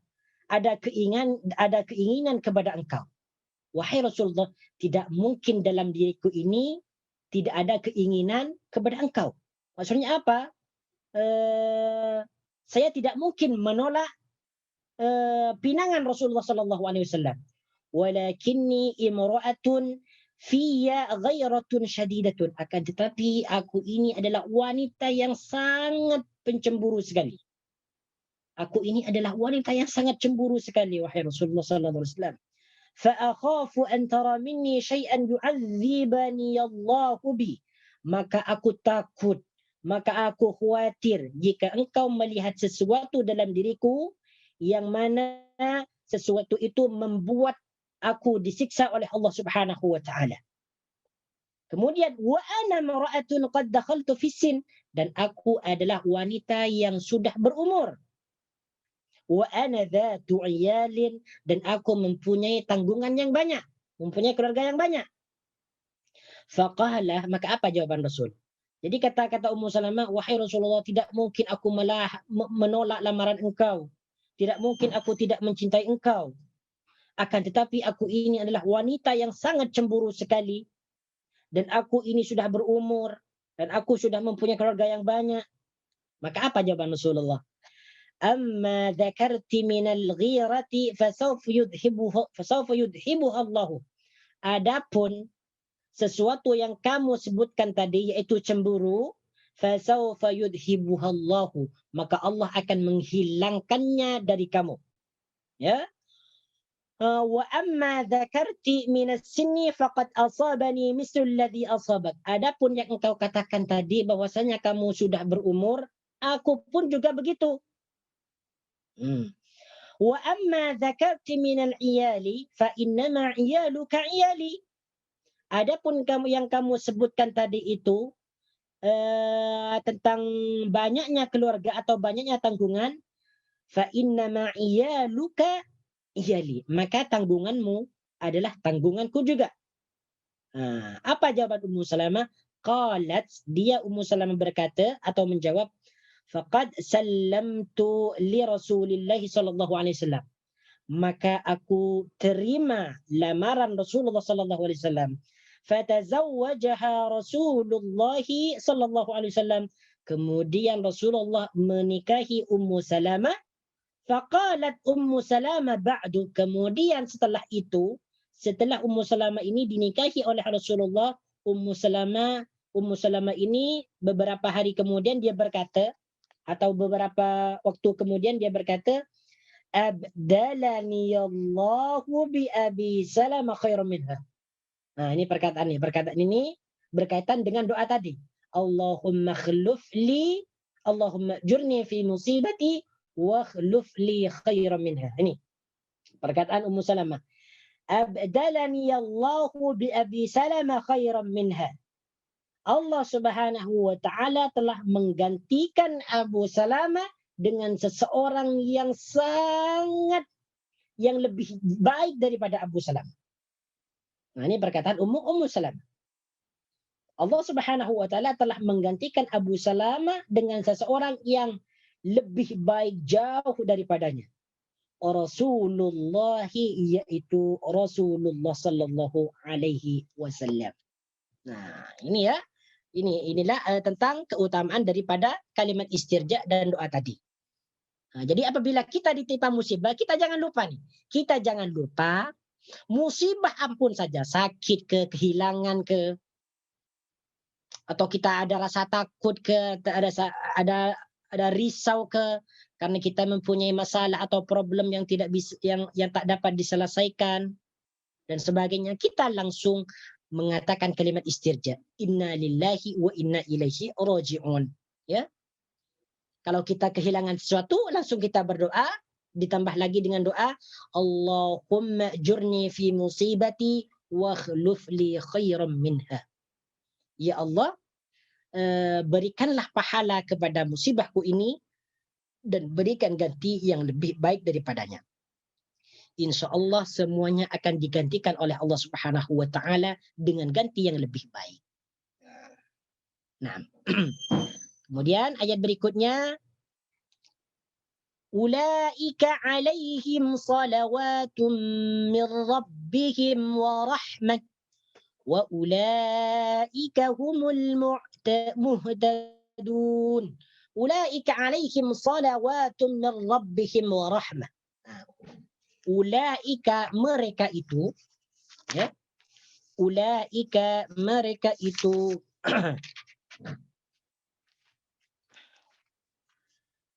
ada keinginan kepada engkau. Wahai Rasulullah, tidak mungkin dalam diriku ini tidak ada keinginan kepada engkau. Maksudnya apa? Saya tidak mungkin menolak pinangan Rasulullah sallallahu alaihi wasallam. Walakinni imra'atun fiyya ghairatun syadidatun, akan tetapi aku ini adalah wanita yang sangat pencemburu sekali. Aku ini adalah wanita yang sangat cemburu sekali, wahai Rasulullah sallallahu alaihi wasallam. Fa akhafu an tara minni syai'an yu'adzibani Allahu bi, maka aku takut, maka aku khawatir jika engkau melihat sesuatu dalam diriku yang mana sesuatu itu membuat aku disiksa oleh Allah Subhanahu wa taala. Kemudian wa ana mar'atun qad dakhaltu fi sin, dan aku adalah wanita yang sudah berumur. Wa ana dhatu iyalin, dan aku mempunyai tanggungan yang banyak, mempunyai keluarga yang banyak. Faqala, maka apa jawaban Rasul? Jadi kata Ummu Salamah, wahai Rasulullah, tidak mungkin aku menolak lamaran engkau. Tidak mungkin aku tidak mencintai engkau. Akan tetapi aku ini adalah wanita yang sangat cemburu sekali. Dan aku ini sudah berumur. Dan aku sudah mempunyai keluarga yang banyak. Maka apa jawaban Rasulullah? Amma dzakarti minal ghirati fasawfa yudhibuha Allah. Adapun sesuatu yang kamu sebutkan tadi, yaitu cemburu, fasawfa yudhibuha Allah, maka Allah akan menghilangkannya dari kamu. Ya. Wa amma dzakarti minas sinni faqad asabani mislu alladhi asabak. Adapun yang engkau katakan tadi bahwasanya kamu sudah berumur, aku pun juga begitu. Wa amma dzakarti minal iyali fa innama iyaluka iyali. Adapun yang kamu sebutkan tadi itu tentang banyaknya keluarga atau banyaknya tanggungan, fa innama iyaluka iyali, maka tanggunganmu adalah tanggunganku juga. Apa jawaban Ummu Salamah? Qalat, dia Ummu Salamah berkata atau menjawab, faqad sallamtu li Rasulillah sallallahu alaihi wasallam, maka aku terima lamaran Rasulullah sallallahu alaihi wasallam. Fatazawwajaha Rasulullah sallallahu alaihi wasallam, kemudian Rasulullah menikahi Ummu Salamah. Faqalat Ummu Salamah ba'du, kemudian setelah itu, setelah Ummu Salamah ini dinikahi oleh Rasulullah, Ummu Salamah ini beberapa hari kemudian dia berkata, atau beberapa waktu kemudian dia berkata, abdalani Allahu bi Abi Salamah khairan minha. Ini perkataan ini berkaitan dengan doa tadi. Allahumma jurni fi musibati wa khluf li khairan minha. Ini perkataan Ummu Salamah. Abdalani Allahu bi Abi Salamah khairan minha. Allah Subhanahu wa taala telah menggantikan Abu Salamah dengan seseorang yang lebih baik daripada Abu Salamah. Ini perkataan Ummu Salamah. Allah Subhanahu wa taala telah menggantikan Abu Salamah dengan seseorang yang lebih baik jauh daripadanya. Rasulullah, yaitu Rasulullah sallallahu alaihi wasallam. Ini ya. Inilah tentang keutamaan daripada kalimat istirja dan doa tadi. Jadi apabila kita ditimpa musibah, kita jangan lupa nih. Kita jangan lupa musibah ampun saja, sakit ke, kehilangan ke, atau kita ada rasa takut ke, ada risau ke, karena kita mempunyai masalah atau problem yang tidak bisa, yang tak dapat diselesaikan dan sebagainya, kita langsung mengatakan kalimat istirja, inna lillahi wa inna ilaihi raji'un. Ya, kalau kita kehilangan sesuatu, langsung kita berdoa, ditambah lagi dengan doa, Allahumma jurni fi musibati wa khluf li khairan minha. Ya Allah, berikanlah pahala kepada musibahku ini dan berikan ganti yang lebih baik daripadanya. Insya Allah semuanya akan digantikan oleh Allah Subhanahu wa taala dengan ganti yang lebih baik. Nah, kemudian ayat berikutnya, ulaika alaihim salawatun min rabbihim wa rahmah wa ulaika humul muhtadun. Ulaika alaihim salawatun min rabbihim wa rahmah. Ulaika, mereka itu, ya, ulaika, mereka itu,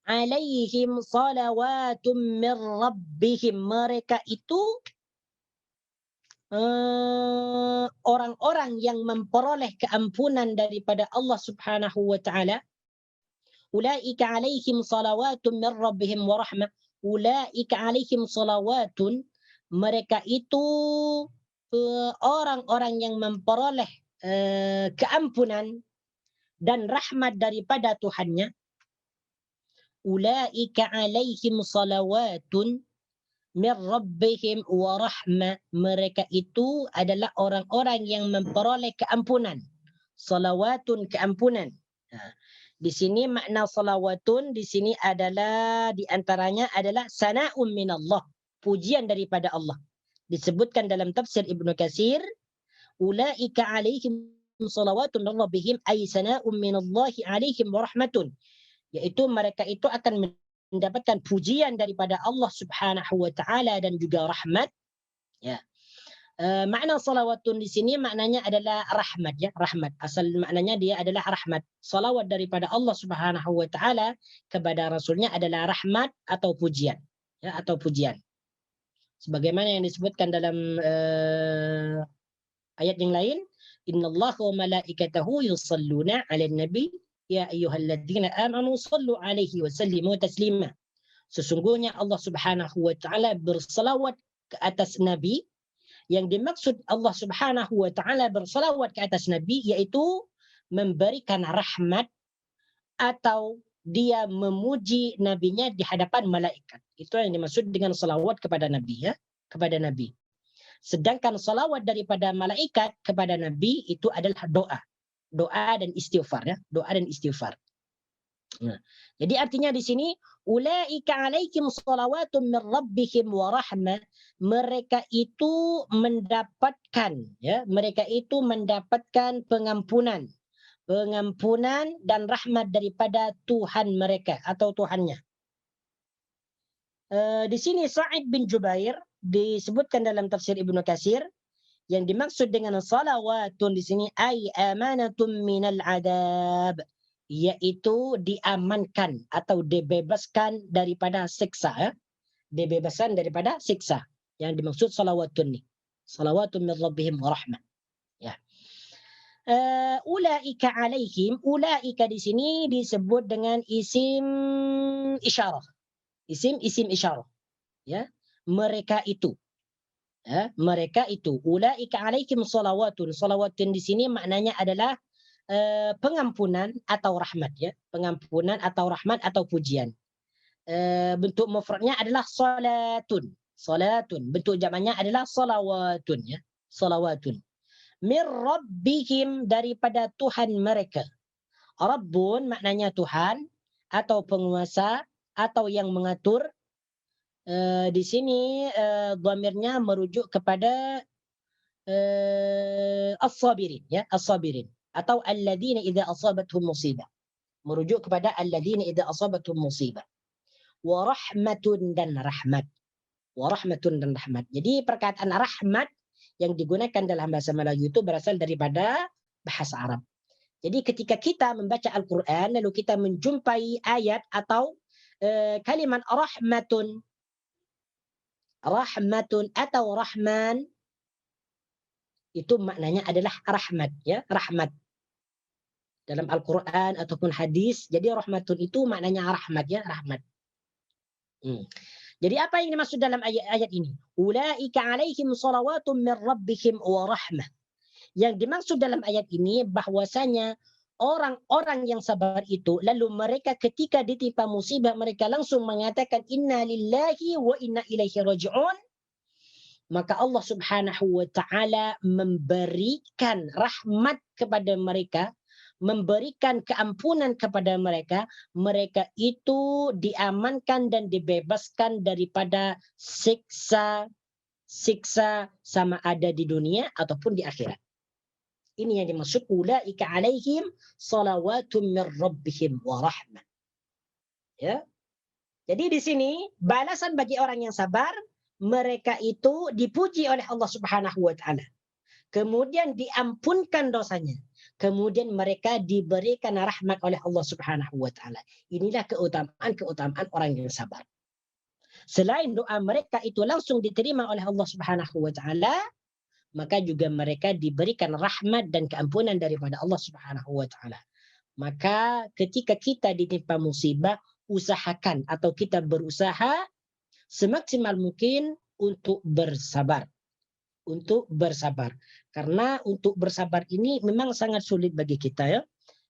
alaihim salawatun min rabbihim, mereka itu orang-orang yang memperoleh keampunan daripada Allah Subhanahu wa taala. Ulaika alaihim salawatun min rabbihim wa rahmah. Ulaika alaihim salawatun, mereka itu orang-orang yang memperoleh keampunan dan rahmat daripada Tuhannya. Ulaika alaihim salawatun min rabbihim wa rahmah. Mereka itu adalah orang-orang yang memperoleh keampunan. Salawatun, keampunan. Di sini makna salawatun di sini adalah di antaranya adalah sana'un minallah, pujian daripada Allah. Disebutkan dalam tafsir Ibnu Katsir, ulaika alaihim salawatun min rabbihim ay sana'un minallahi alaihim wa rahmatun. Yaitu mereka itu akan mendapatkan pujian daripada Allah Subhanahu wa taala dan juga rahmat. Ya. Makna salawatun di sini maknanya adalah rahmat, ya, rahmat. Asal maknanya dia adalah rahmat. Salawat daripada Allah Subhanahu wa taala kepada rasulnya adalah rahmat atau pujian, ya, atau pujian. Sebagaimana yang disebutkan dalam ayat yang lain, innallaha wa malaikatahu yusalluna 'alan nabi ya ayyuhalladzina amanu sallu 'alaihi wa sallimu taslima. Sesungguhnya Allah Subhanahu wa taala berselawat ke atas nabi. Yang dimaksud Allah Subhanahu wa taala berselawat ke atas nabi yaitu memberikan rahmat atau dia memuji nabinya di hadapan malaikat. Itu yang dimaksud dengan selawat kepada nabi, ya, kepada nabi. Sedangkan salawat daripada malaikat kepada nabi itu adalah doa. Doa dan istighfar, ya, doa dan istighfar. Nah, jadi artinya di sini ulaika alaihim salawatun min rabbihim wa rahmah. Mereka itu mendapatkan, ya, mereka itu mendapatkan pengampunan dan rahmat daripada Tuhan mereka atau Tuhannya. Di sini Sa'id bin Jubair disebutkan dalam tafsir Ibnu Katsir, yang dimaksud dengan salawatun di sini ay amanatun minal adab, yaitu diamankan atau dibebaskan daripada siksa, ya? Dibebaskan daripada siksa. Yang dimaksud salawatun ni, salawatun min rabbihim wa rahmah, ya. Ulaika alaihim, ulaika di sini disebut dengan isim isyarah, isim isyarah, ya, mereka itu, ya, mereka itu. Ulaika alaihim salawatun, salawatun di sini maknanya adalah pengampunan atau rahmat, ya, pengampunan atau rahmat atau pujian. Bentuk mufradnya adalah salatun, salatun. Bentuk jamaknya adalah salawatun, ya, salawatun. Min rabbihim, daripada Tuhan mereka. Rabbun maknanya Tuhan atau penguasa atau yang mengatur. Di sini dhamirnya merujuk kepada as-sabirin, ya, as-sabirin atau alladzina idza asabatuhum musibah. Merujuk kepada alladzina idza asabatuhum musibah. Wa rahmatun, dan rahmat. Wa rahmatun, dan rahmat. Jadi perkataan rahmat yang digunakan dalam bahasa Melayu itu berasal daripada bahasa Arab. Jadi ketika kita membaca Al-Quran lalu kita menjumpai ayat atau kalimat rahmatun, rahmatun atau rahman, itu maknanya adalah rahmat, ya, rahmat. Dalam Al-Quran ataupun hadis, jadi rahmatun itu maknanya rahmat, ya, rahmat. Jadi apa yang dimaksud dalam ayat ini? Ulaika alaihim salawatun min rabbihim wa rahmah. Yang dimaksud dalam ayat ini bahwasanya orang-orang yang sabar itu lalu mereka ketika ditimpa musibah mereka langsung mengatakan inna lillahi wa inna ilaihi raji'un. Maka Allah Subhanahu wa taala memberikan rahmat kepada mereka, memberikan keampunan kepada mereka. Mereka itu diamankan dan dibebaskan daripada siksa sama ada di dunia ataupun di akhirat. Ini yang dimaksud ulaika alaihim salawatun min rabbihim wa rahmah. Ya. Jadi di sini balasan bagi orang yang sabar, mereka itu dipuji oleh Allah Subhanahu wa taala. Kemudian diampunkan dosanya. Kemudian mereka diberikan rahmat oleh Allah Subhanahu wa taala. Inilah keutamaan orang yang sabar. Selain doa mereka itu langsung diterima oleh Allah Subhanahu wa taala, maka juga mereka diberikan rahmat dan keampunan daripada Allah Subhanahu wa taala. Maka ketika kita ditimpa musibah, usahakan atau kita berusaha semaksimal mungkin untuk bersabar. Untuk bersabar. Karena untuk bersabar ini memang sangat sulit bagi kita ya.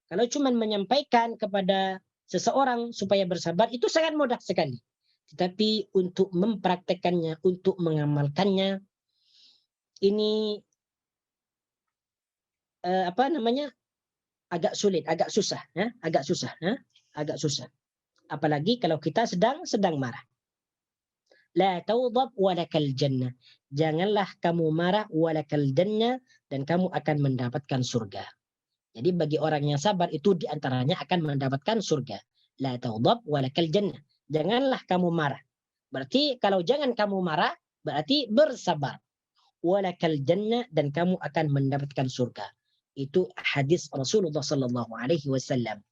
Kalau cuma menyampaikan kepada seseorang supaya bersabar itu sangat mudah sekali. Tetapi untuk mempraktekannya, untuk mengamalkannya, ini agak sulit, agak susah, ya, agak susah, ya, agak susah. Apalagi kalau kita sedang marah. La tawdab walakal jannah. Janganlah kamu marah walakal jannah dan kamu akan mendapatkan surga. Jadi bagi orang yang sabar itu diantaranya akan mendapatkan surga. La tawdab walakal jannah. Janganlah kamu marah. Berarti kalau jangan kamu marah, berarti bersabar. Walakal jannah dan kamu akan mendapatkan surga. Itu hadis Rasulullah sallallahu alaihi wasallam.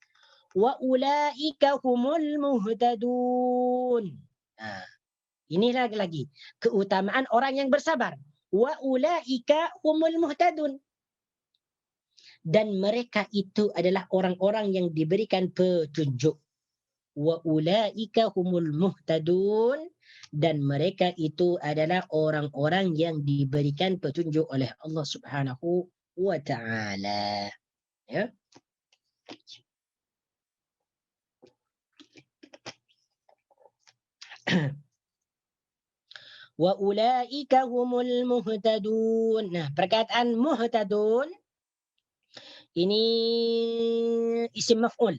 Wa ulaika humul muhtadun. Nah, ini lagi keutamaan orang yang bersabar. Wa ulaika humul muhtadun. Dan mereka itu adalah orang-orang yang diberikan petunjuk. Wa ulaika humul muhtadun. Dan mereka itu adalah orang-orang yang diberikan petunjuk oleh Allah Subhanahu wa ta'ala. Ya. Wa ulaika humul muhtadun. Nah, perkataan muhtadun ini isim maf'ul.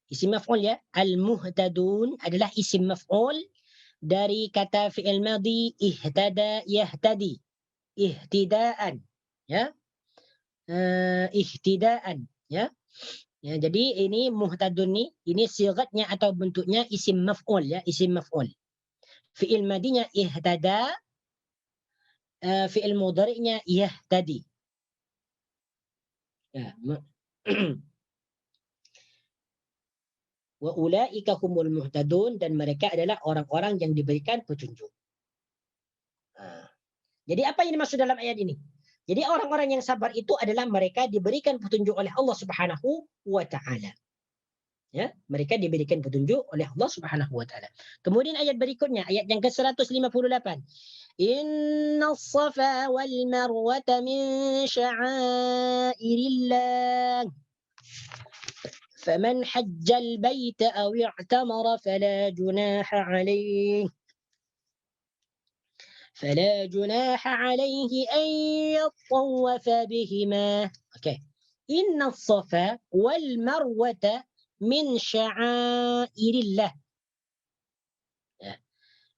Isim maf'ul ya. Al-muhtadun adalah isim maf'ul dari kata fi'il madhi ihtada yahtadi. Ihtidaan. Ya. Ihtidaan. Ya. Ya, jadi ini muhtadun ini sigatnya atau bentuknya isim maf'ul ya, isim maf'ul. Fi'il madinya ihtada, fi'il mudhari'nya yahtadi. Ya. Wa ulaika humul muhtadun dan mereka adalah orang-orang yang diberikan petunjuk. Jadi apa yang dimaksud dalam ayat ini? Jadi orang-orang yang sabar itu adalah mereka diberikan petunjuk oleh Allah Subhanahu wa taala. Ya, mereka diberikan petunjuk oleh Allah Subhanahu wa taala. Kemudian ayat berikutnya, ayat yang ke-158. Inna as-safa wal marwata min sya'airillah. فمن حج البيت أو اعتمر فلا جناح عليه أن يطوف بهما. Okay. إن الصفا والمروة من شعائر الله.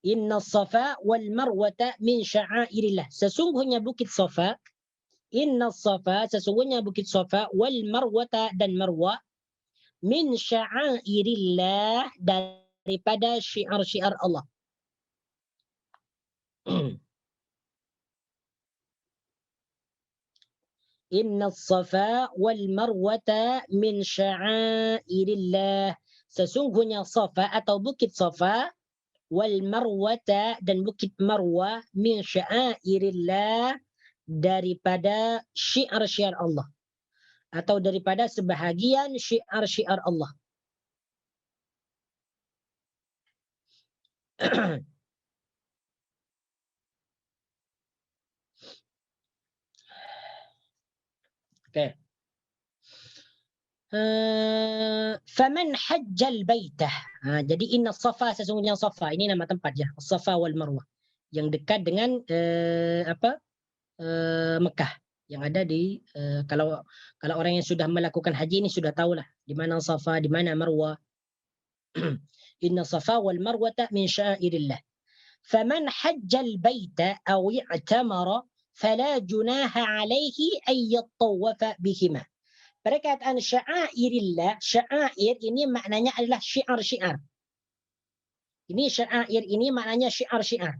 إن الصفا والمروة من شعائر الله. Sesungguhnya bukit Safa. Inna Safa sesungguhnya bukit Safa wal Marwata dan Marwa min sya'airillah daripada syiar-syiar Allah. Inna safa wal marwata min sya'airillah. Sesungguhnya Safa atau bukit Safa wal marwata dan bukit Marwa min sya'airillah daripada syiar-syiar Allah atau daripada sebahagian syiar-syiar Allah. Okay. Faman hajjal baitah. Jadi inna safa sesungguhnya Safa ini nama tempat ya. Safa wal Marwah yang dekat dengan Mekah yang ada di kalau orang yang sudah melakukan haji ini sudah tahulah di mana Safa, di mana Marwah. Inna Safa wal Marwata min syairillah. Faman hajjal baita aw i'tamara fala junaha alaihi ay yattawafa bihima. Perkataan sya'airillah, sya'air ini maknanya adalah syiar-syiar. Ini sya'air ini maknanya syiar-syiar.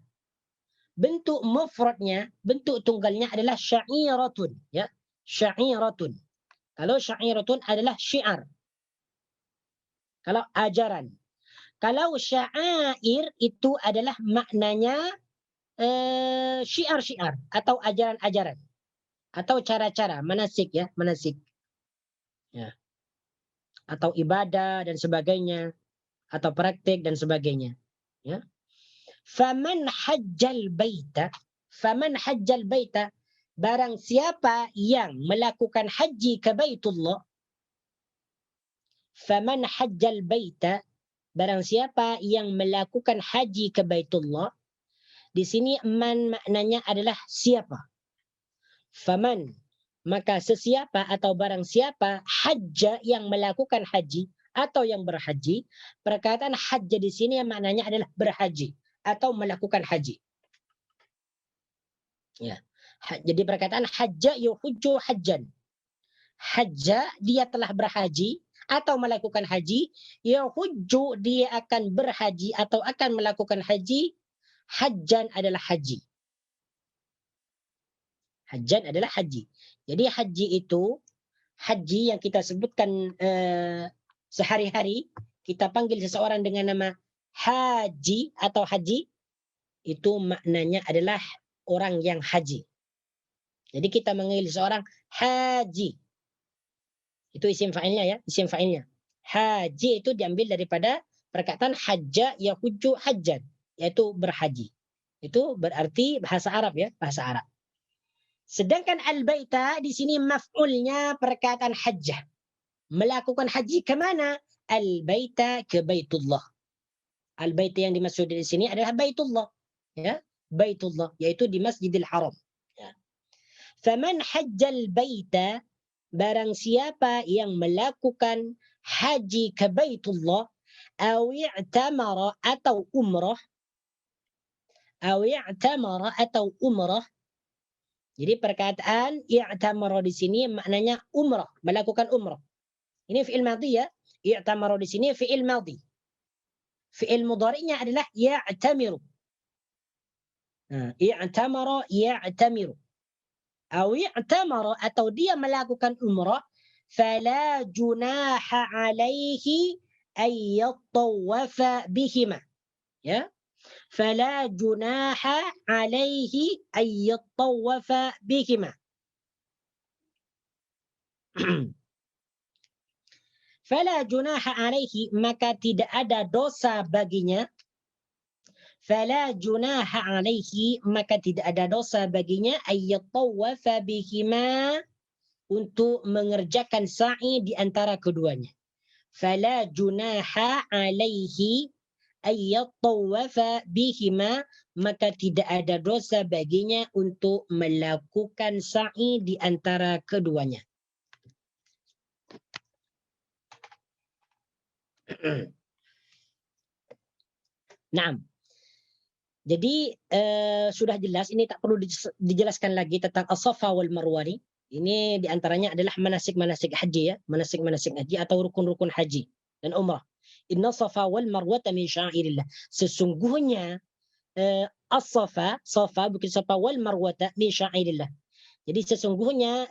Bentuk mufradnya, bentuk tunggalnya adalah sya'iratun, ya. Sya'iratun. Kalau sya'iratun adalah syiar. Kalau ajaran. Kalau sya'air itu adalah maknanya syiar-syiar atau ajaran-ajaran atau cara-cara, manasik ya, manasik. Ya. Atau ibadah dan sebagainya atau praktik dan sebagainya, ya. Faman hajjal baita, barang siapa yang melakukan haji ke Baitullah. Faman hajjal baita, barang siapa yang melakukan haji ke Baitullah. Di sini man maknanya adalah siapa. Faman, maka sesiapa atau barang siapa hajja yang melakukan haji atau yang berhaji. Perkataan hajja di sini maknanya adalah berhaji atau melakukan haji. Ya. Jadi perkataan hajja yuhujju hajjan. Hajja dia telah berhaji atau melakukan haji, yuhujju dia akan berhaji atau akan melakukan haji, hajjan adalah haji. Hajjan adalah haji. Jadi haji itu, haji yang kita sebutkan sehari-hari, kita panggil seseorang dengan nama haji atau haji, itu maknanya adalah orang yang haji. Jadi kita mengenal seorang haji. Itu isim fa'ilnya ya, isim fa'ilnya. Haji itu diambil daripada perkataan hajja yahujju hajjan, yaitu berhaji. Itu berarti bahasa Arab ya, bahasa Arab. Sedangkan al-baita di sini maf'ulnya perkataan hajjah. Melakukan haji ke mana? Al-baita ke Baitullah. Al-baita yang dimaksud di sini adalah Baitullah, ya, Baitullah, yaitu di Masjidil Haram. Faman hajjal baita, barang siapa yang melakukan haji ke Baitullah, aw i'tamara atau umrah, Jadi perkataan i'tamara di sini maknanya umrah, melakukan umrah. Ini fi'il madhi ya. I'tamara di sini fi'il madhi. Fi'il mudhari'nya adalah ya'tamiru. I'tamara ya'tamiru. I'tamara atau dia melakukan umrah, fala junaha alaihi ay yattawafa bihima. Ya. Fala junaha alaihi ay yattawafa bihima. Fala junaha alaihi, maka tidak ada dosa baginya. Fala junaha alaihi, maka tidak ada dosa baginya, ayyatawafa bihima, untuk mengerjakan sa'i di antara keduanya. Fala junaha alaihi ayyatawafa bihima, maka tidak ada dosa baginya untuk melakukan sa'i di antara keduanya. Naam. Jadi sudah jelas, ini tak perlu dijelaskan lagi tentang as-Safa wal Marwah. Ini diantaranya adalah manasik-manasik haji ya, manasik-manasik haji atau rukun-rukun haji dan umrah. Inna Safa wal Marwah min syairillah. Sesungguhnya as-Safa, Safa bukan Safa, wal Marwah min syairillah. Jadi sesungguhnya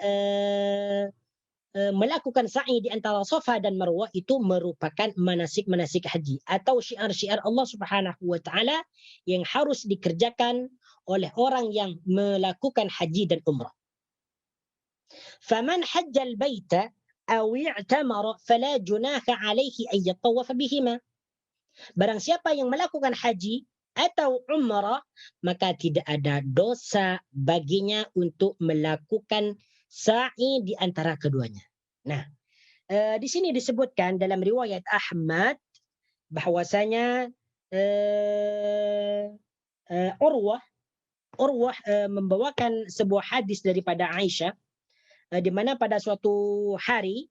melakukan sa'i di antara Safa dan Marwah itu merupakan manasik-manasik haji atau syiar-syiar Allah Subhanahu wa taala yang harus dikerjakan oleh orang yang melakukan haji dan umrah. Faman hajjal baita aw i'tamara fala junaha alaihi ay yatawaf bihima. Barang siapa yang melakukan haji atau umrah, maka tidak ada dosa baginya untuk melakukan sa'i di antara keduanya. Nah, di sini disebutkan dalam riwayat Ahmad bahwasanya Urwah membawakan sebuah hadis daripada Aisyah, di mana pada suatu hari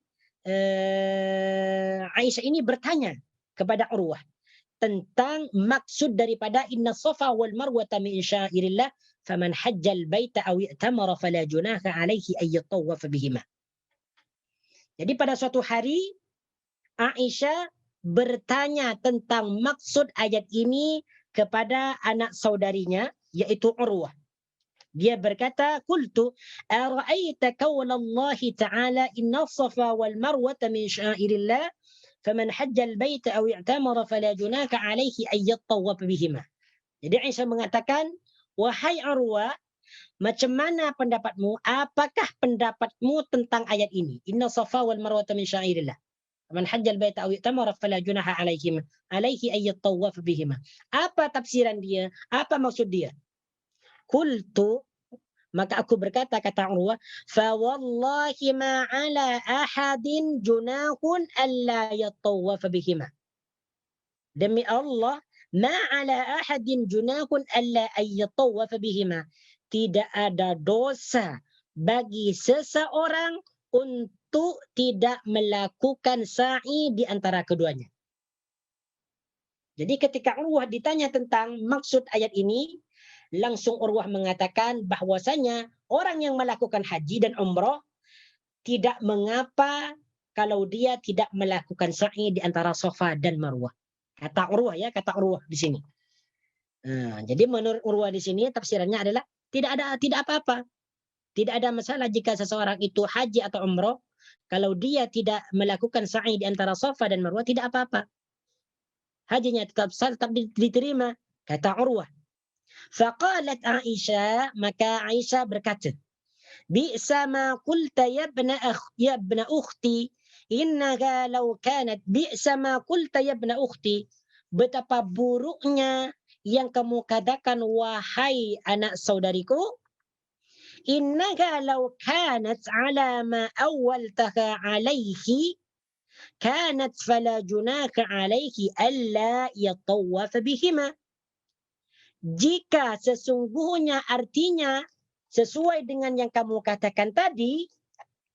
Aisyah ini bertanya kepada Urwah tentang maksud daripada inna Safa wal Marwah min syairillah faman hajjal baita aw i'tamara fala junaha alaihi ay yatawaf bihima. Jadi pada suatu hari Aisyah bertanya tentang maksud ayat ini kepada anak saudarinya yaitu Urwah. Dia berkata, "Qultu ara'aita qawla Allah ta'ala inna Safa wal Marwah min syairillah faman hajjal baita aw i'tamara fala junaka alaihi ay yattawaf bihima." Jadi Aisyah mengatakan, "Wahai Urwa, macam mana pendapatmu? Apakah pendapatmu tentang ayat ini? Inna Safa wal Marwah min syairillah." Man hajjal baita aw i'tamara fala junaha alaihi ay yatawaf bihima. Apa tafsiran dia? Apa maksud dia? Qultu, maka aku berkata, kata Urwah, fa wallahi ma ala ahadin junahun alla yatawaf bihima. Demi Allah, ma ala ahadin junahun alla yatawaf bihima. Tidak ada dosa bagi seseorang untuk tidak melakukan sa'i di antara keduanya. Jadi ketika Urwah ditanya tentang maksud ayat ini, langsung Urwah mengatakan bahwasanya orang yang melakukan haji dan umrah tidak mengapa kalau dia tidak melakukan sa'i di antara Safa dan Marwah. Kata Urwah ya, kata Urwah di sini. Nah, jadi menurut Urwah di sini tafsirannya adalah tidak apa-apa. Tidak ada masalah jika seseorang itu haji atau umrah, kalau dia tidak melakukan sa'i di antara Safa dan Marwah tidak apa-apa. Hajinya tetap diterima, kata Urwah. Faqalat Aisyah, maka Aisyah berkata, bi'sa ma qulta ya ibna ukhti, innaka law kanat bi'sa ma qulta ya ibna ukhti. Betapa buruknya yang kamu katakan wahai anak saudariku. Innaka law kanat ala ma awwaltaha alaihi kanat fala junaka alaihi alla yatawaf bihima. Jika sesungguhnya artinya sesuai dengan yang kamu katakan tadi,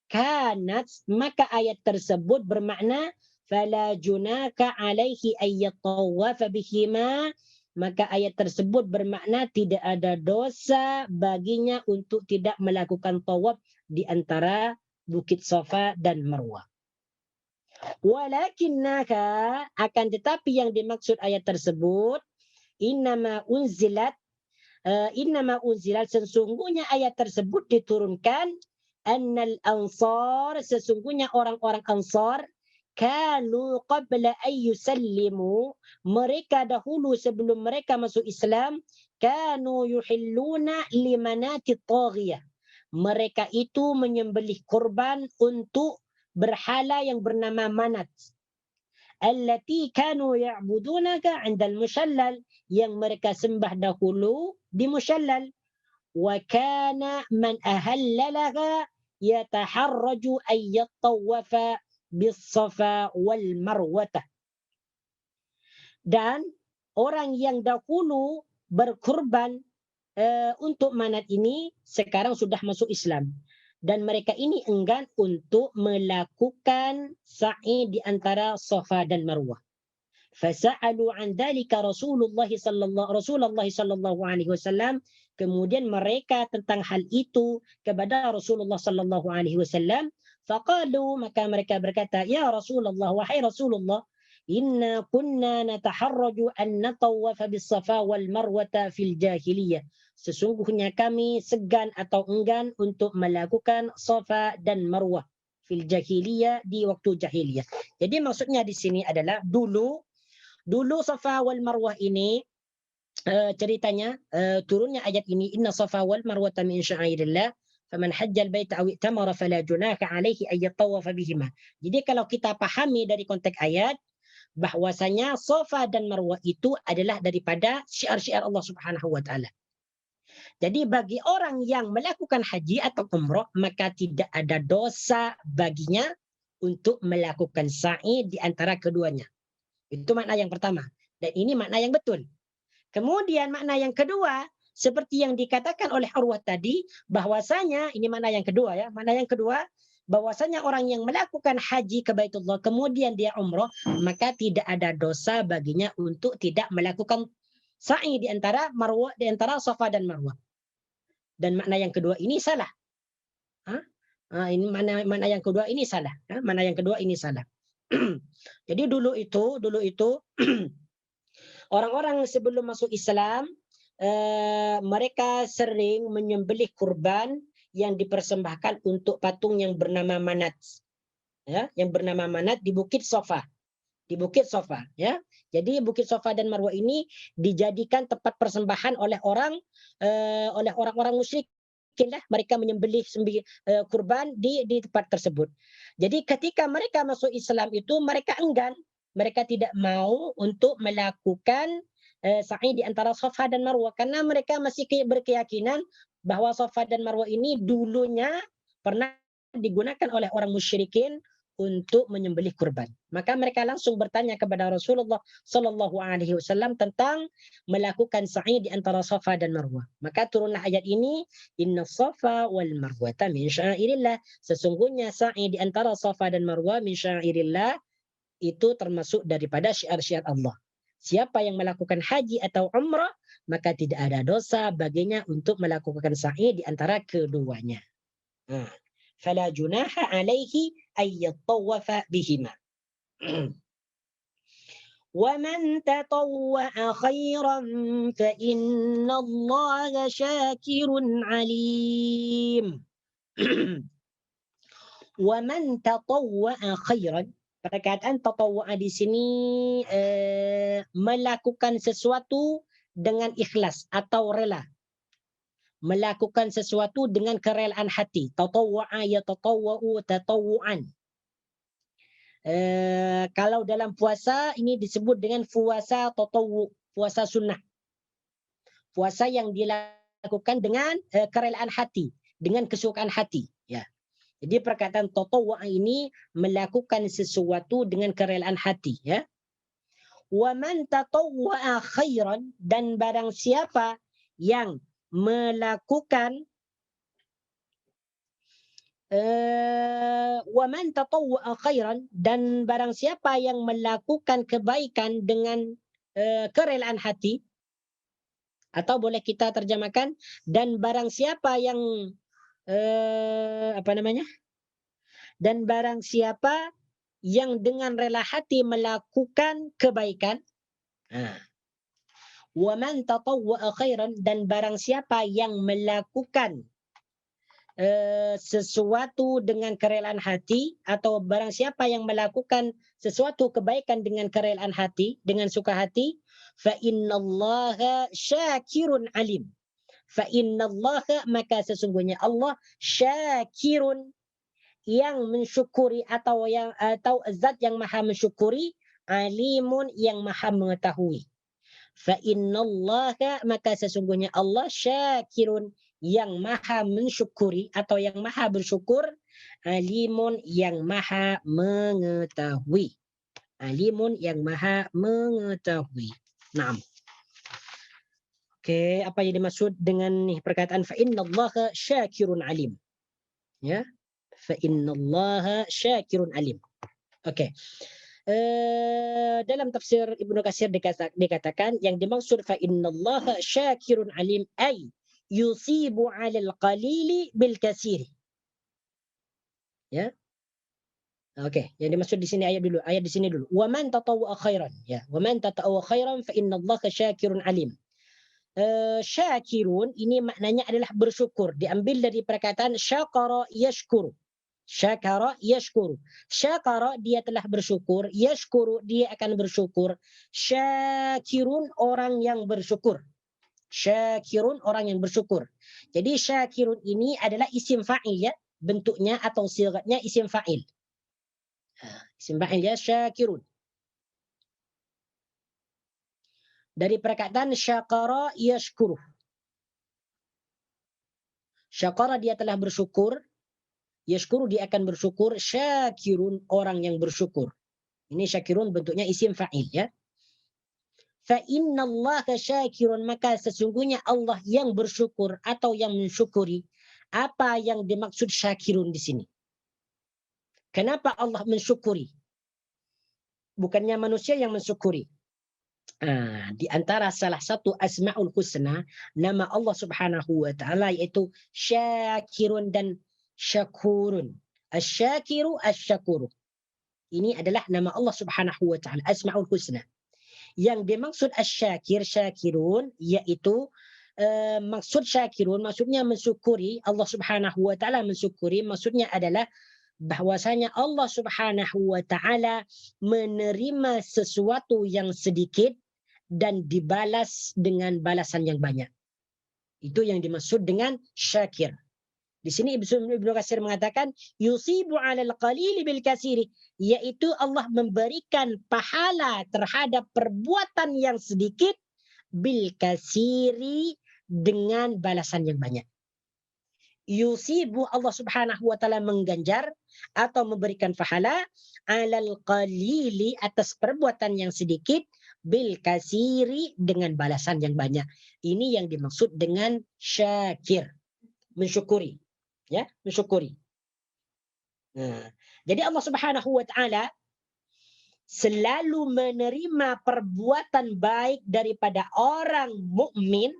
kanat, maka ayat tersebut bermakna fala junaka alaihi ayyatawafa bihima, maka ayat tersebut bermakna tidak ada dosa baginya untuk tidak melakukan tawaf di antara Bukit Safa dan Marwah. Walakinnaka, akan tetapi yang dimaksud ayat tersebut, innama unzilat, sesungguhnya ayat tersebut diturunkan annal ansar, sesungguhnya orang-orang ansar, kanu qabla ayyusallimu, mereka dahulu sebelum mereka masuk Islam, kanu yuhilluna limanati taghiyah, mereka itu menyembelih kurban untuk berhala yang bernama Manat, allati kanu ya'budunaka 'indal mushallal, yang mereka sembah dahulu di mushallal. Wa kana man ahallalaha yataharraju ay yattawafa bis Safa wal Marwah. Dan orang yang dahulu berkurban untuk Manat ini sekarang sudah masuk Islam, dan mereka ini enggan untuk melakukan sa'i di antara Safa dan Marwah. Fasa'alu an dzalika Rasulullah sallallahu alaihi wasallam, kemudian mereka tentang hal itu kepada Rasulullah sallallahu alaihi wasallam. Faqalu, maka mereka berkata, ya Rasulullah, wahai Rasulullah, inna kunna nataharraju an natawwafa bis Safa wal Marwata fil jahiliyah, sesungguhnya kami segan atau enggan untuk melakukan Safa dan Marwah fil jahiliyah, di waktu jahiliyah. Jadi maksudnya di sini adalah dulu Safa wal Marwah ini ceritanya turunnya ayat ini, inna Safa wal Marwata min sya'airillah faman hajjal baita aw i'tamara fala junaka alaihi ay yatawafa bihima. Jadi kalau kita pahami dari konteks ayat bahwasanya Safa dan Marwah itu adalah daripada syiar-syiar Allah Subhanahu wa taala. Jadi bagi orang yang melakukan haji atau umrah, maka tidak ada dosa baginya untuk melakukan sa'i di antara keduanya. Itu makna yang pertama. Dan ini makna yang betul. Kemudian makna yang kedua, seperti yang dikatakan oleh Urwah tadi, bahwasanya, ini makna yang kedua ya, makna yang kedua, bahwasanya orang yang melakukan haji ke Baitullah kemudian dia umrah, maka tidak ada dosa baginya untuk tidak melakukan sa'i di antara Marwah, di antara Safa dan Marwah. Dan makna yang kedua ini salah. Ini makna yang kedua ini salah. Makna yang kedua ini salah. Jadi dulu itu orang-orang sebelum masuk Islam, mereka sering menyembelih kurban yang dipersembahkan untuk patung yang bernama Manat, ya, yang bernama Manat di Bukit Safa, ya. Jadi Bukit Safa dan Marwah ini dijadikan tempat persembahan oleh orang-orang musyrik mungkinlah mereka menyembelih kurban di tempat tersebut. Jadi ketika mereka masuk Islam itu mereka enggan, mereka tidak mau untuk melakukan sa'i di antara Safa dan Marwah karena mereka masih berkeyakinan bahwa Safa dan Marwah ini dulunya pernah digunakan oleh orang musyrikin untuk menyembelih kurban. Maka mereka langsung bertanya kepada Rasulullah sallallahu alaihi wasallam tentang melakukan sa'i di antara Safa dan Marwah. Maka turunlah ayat ini, inna Safa wal Marwata min syairillah. Sesungguhnya sa'i di antara Safa dan Marwah min syairillah itu termasuk daripada syiar-syiar Allah. Siapa yang melakukan haji atau umrah maka tidak ada dosa baginya untuk melakukan sa'i di antara keduanya. فلا جناح عليه أن يطوف بهما ومن تطوع خيرا فإن الله شاكر عليم ومن تطوع خيرا. Perkataan tatawwa di sini melakukan sesuatu dengan ikhlas atau rela. Melakukan sesuatu dengan kerelaan hati. Tatawwa'a yatatawwa'u tatawwu'an. Kalau dalam puasa ini disebut dengan puasa tatawwu, puasa sunnah. Puasa yang dilakukan dengan kerelaan hati, dengan kesukaan hati, ya. Jadi perkataan tatawwu' ini melakukan sesuatu dengan kerelaan hati, ya. Wa man tatawwa'a khairan, dan barang siapa yang melakukan wa man tatawwa'a khairan, dan barang siapa yang melakukan kebaikan dengan kerelaan hati, atau boleh kita terjemahkan dan barang siapa yang dan barang siapa yang dengan rela hati melakukan kebaikan. Wa man tatawwa'a khairan, dan barang siapa yang melakukan sesuatu dengan kerelaan hati, atau barang siapa yang melakukan sesuatu kebaikan dengan kerelaan hati, dengan suka hati, fa innallaha syakirun alim. Fa innallaha, maka sesungguhnya Allah, syakirun, yang mensyukuri atau zat yang maha mensyukuri, alimun, yang maha mengetahui. Fa innallaha, maka sesungguhnya Allah, syakirun, yang maha mensyukuri atau yang maha bersyukur, alimun, yang maha mengetahui. Alimun, yang maha mengetahui. Naam. Oke, apa yang dimaksud dengan perkataan fa innallaha syakirun alim? Ya. Fa innallaha syakirun alim. Oke. Dalam tafsir Ibnu Katsir dikatakan yang dimaksud fa innallaha syakirun alim ay yusibu 'alal qalili bil katsiri. Ya. Oke, yang dimaksud di sini ayat di sini dulu. Wa man tatawwa khairan, ya. Wa man tatawwa khairan fa innallaha syakirun alim. Syakirun ini maknanya adalah bersyukur, diambil dari perkataan syakara yashkuru. Syakara yashkuru. Syakara, dia telah bersyukur, yashkuru, dia akan bersyukur. Syakirun, orang yang bersyukur. Syakirun, orang yang bersyukur. Jadi syakirun ini adalah isim fa'il, ya, bentuknya atau sigatnya isim fa'il. Isim fa'il, ya, syakirun. Dari perkataan syakara yashkuru. Syakara, dia telah bersyukur. Yashkuru, dia akan bersyukur. Syakirun, orang yang bersyukur. Ini syakirun bentuknya isim fa'il, ya. Fa innallaha syakirun, maka sesungguhnya Allah yang bersyukur atau yang mensyukuri. Apa yang dimaksud syakirun di sini? Kenapa Allah mensyukuri? Bukannya manusia yang mensyukuri. Di antara salah satu asma'ul husna, nama Allah subhanahu wa ta'ala yaitu syakirun dan syakurun. Asyakiru, asyakuru. Ini adalah nama Allah subhanahu wa ta'ala, asma'ul husna. Yang dimaksud asyakir, syakirun, yaitu maksud syakirun, maksudnya mensyukuri. Allah subhanahu wa ta'ala mensyukuri, maksudnya adalah bahwasanya Allah subhanahu wa ta'ala menerima sesuatu yang sedikit dan dibalas dengan balasan yang banyak. Itu yang dimaksud dengan syakir. Di sini Ibnu Katsir mengatakan yusibu 'alal qalili bil kasiri, yaitu Allah memberikan pahala terhadap perbuatan yang sedikit bil kasiri dengan balasan yang banyak. Yusibu, Allah Subhanahu wa taala mengganjar atau memberikan pahala 'alal qalili atas perbuatan yang sedikit bil kasiri dengan balasan yang banyak. Ini yang dimaksud dengan syakir, mensyukuri. Ya, mensyukuri. Nah, jadi Allah Subhanahu wa taala selalu menerima perbuatan baik daripada orang mukmin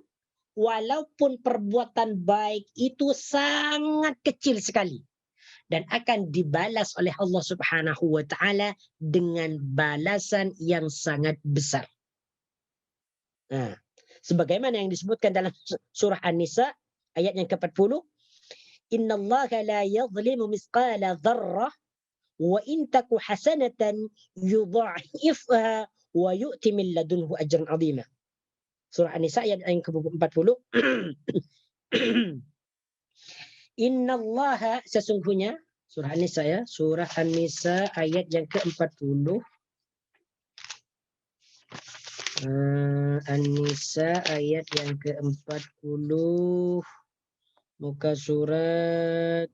walaupun perbuatan baik itu sangat kecil sekali dan akan dibalas oleh Allah Subhanahu wa taala dengan balasan yang sangat besar. Nah, sebagaimana yang disebutkan dalam surah An-Nisa ayat yang ke-40, innallaha la yadhlimu misqala dzarrah wa in taku hasanatan yudha'ifha wa yu'ti min ladunhu ajran 'azima. Surah An-Nisa ayat yang ke-40. Innallaha, sesungguhnya, surah An-Nisa ya, surah An-Nisa ayat yang ke-40. An-Nisa ayat yang ke-40, muka surat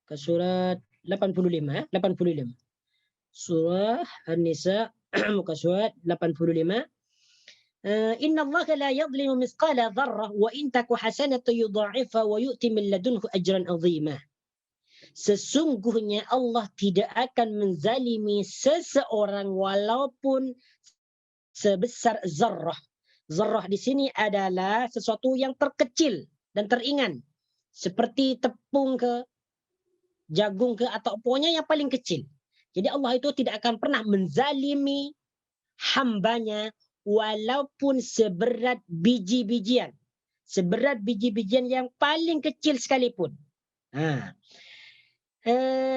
85, 85. Surah An-Nisa muka surat 85. Innallaha la yadhlimu misqala dzarrah wa in taku hasanatan yudha'ifha wa yu'ti min ladunhu ajran 'azima. Sesungguhnya Allah tidak akan menzalimi seseorang walaupun sebesar zarrah. Zarrah di sini adalah sesuatu yang terkecil dan teringan. Seperti tepung ke, jagung ke, atau pokoknya yang paling kecil. Jadi Allah itu tidak akan pernah menzalimi hambanya walaupun seberat biji-bijian. Seberat biji-bijian yang paling kecil sekalipun.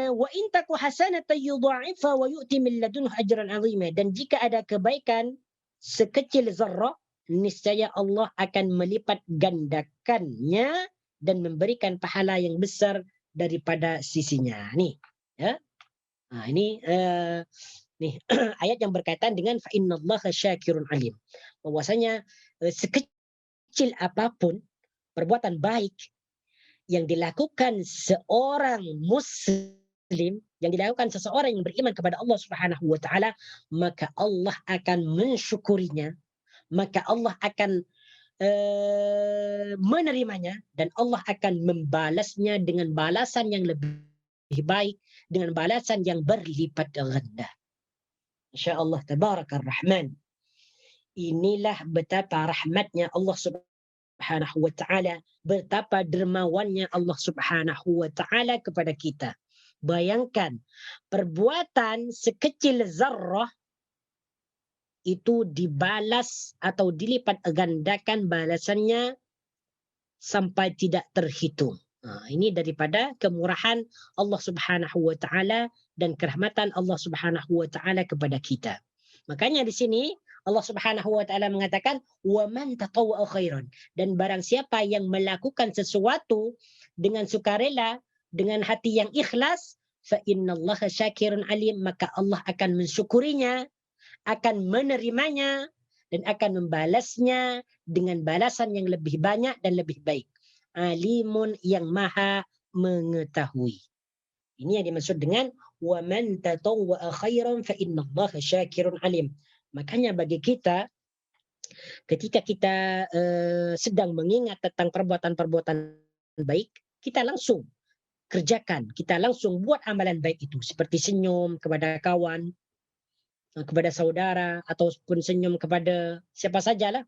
Wa in taku hasanatan yudha'ifha wa yu'ti min ladunhu ajran 'azima. Dan jika ada kebaikan sekecil zarrah, niscaya Allah akan melipat gandakannya dan memberikan pahala yang besar daripada sisinya. Nih, ya. Nah, ini nih ayat yang berkaitan dengan fa innallaha syakirun alim. Bahwasanya sekecil apapun perbuatan baik yang dilakukan seorang muslim, yang dilakukan seseorang yang beriman kepada Allah Subhanahu wa taala, maka Allah akan mensyukurinya, maka Allah akan menerimanya, dan Allah akan membalasnya dengan balasan yang lebih baik, dengan balasan yang berlipat ganda. Insyaallah tabarakar rahman. Inilah betapa rahmatnya Allah Subhanahu wa taala, betapa dermawannya Allah Subhanahu wa taala kepada kita. Bayangkan, perbuatan sekecil zarrah itu dibalas atau dilipat gandakan balasannya sampai tidak terhitung. Nah, ini daripada kemurahan Allah Subhanahu wa taala dan kerahmatan Allah Subhanahu wa taala kepada kita. Makanya di sini Allah Subhanahu wa taala mengatakan wa man tatawwa khairan, dan barang siapa yang melakukan sesuatu dengan sukarela, dengan hati yang ikhlas, fa innallaha syakirun alim, maka Allah akan mensyukurinya, akan menerimanya, dan akan membalasnya dengan balasan yang lebih banyak dan lebih baik. Alimun, yang maha mengetahui. Ini yang dimaksud dengan wa man tatawwa khairan fa innallaha syakirun alim. Makanya bagi kita, ketika kita sedang mengingat tentang perbuatan-perbuatan baik, kita langsung kerjakan, kita langsung buat amalan baik itu, seperti senyum kepada kawan, kepada saudara, ataupun senyum kepada siapa sajalah.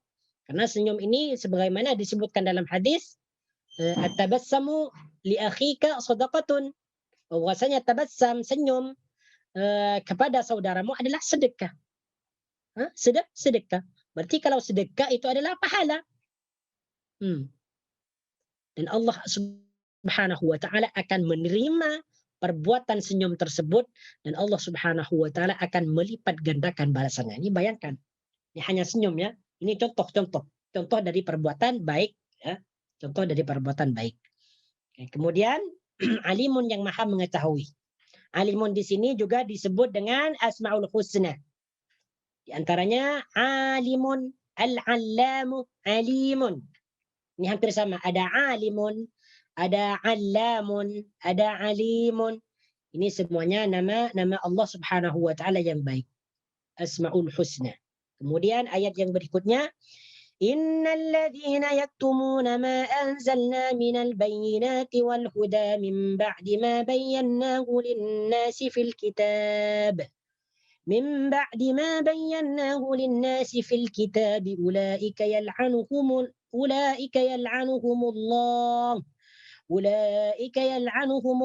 Karena senyum ini sebagaimana disebutkan dalam hadis, at-tabassamu li akhika sadaqatun. Bahwasanya tabassam, senyum kepada saudaramu adalah sedekah. Sedekah. Berarti kalau sedekah itu adalah pahala. Dan Allah Subhanahu wa taala akan menerima perbuatan senyum tersebut, dan Allah Subhanahu wa taala akan melipat gandakan balasannya. Ini bayangkan. Ini hanya senyum ya. Ini contoh dari perbuatan baik ya. Contoh dari perbuatan baik. Kemudian alimun yang maha mengetahui. Alimun di sini juga disebut dengan asmaul husna. Di antaranya alimun, al-allamu, alimun. Ini hampir sama. Ada alimun, ada allamun, ada alimun. Ini semuanya nama Allah Subhanahu wa taala yang baik. Asmaul husna. Kemudian ayat yang berikutnya, innal ladzina yaktumuna ma anzalna minal bayyinati wal huda min ba'di ma bayyanahu lin-nasi fil kitab. من بعد ما بيناه للناس في الكتاب أولئك يلعنهم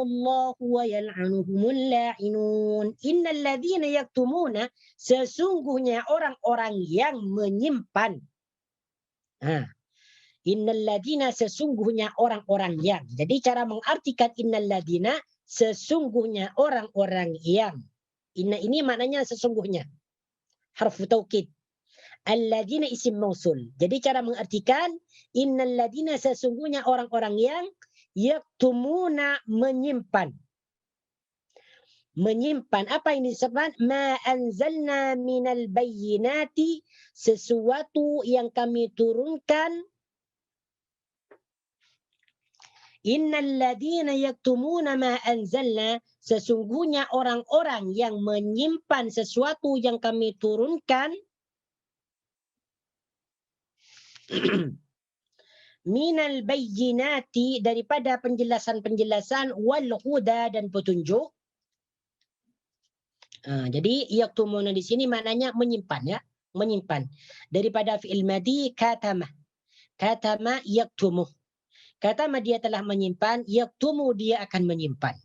الله ويلعنهم اللاعنون. إن الذين يكتمون, sesungguhnya orang-orang yang menyimpan. Innalladzina, sesungguhnya orang-orang yang. Jadi cara mengartikan innalladzina, sesungguhnya orang-orang yang. Inna ini maknanya sesungguhnya. Harfu taukid. Alladzina isim mausul. Jadi cara mengartikan innalladzina, sesungguhnya orang-orang yang yaktumuna, menyimpan. Menyimpan apa ini disebut? Ma anzalna minal bayyinati, sesuatu yang kami turunkan. Innalladzina yaktumuna ma anzalna, sesungguhnya orang-orang yang menyimpan sesuatu yang kami turunkan minal bayyinati, daripada penjelasan-penjelasan, wal huda, dan petunjuk. Jadi yaktumuna di sini maknanya menyimpan, ya, menyimpan. Daripada fi'il madi katama. Katama yaktumu. Katama dia telah menyimpan, yaktumu dia akan menyimpan.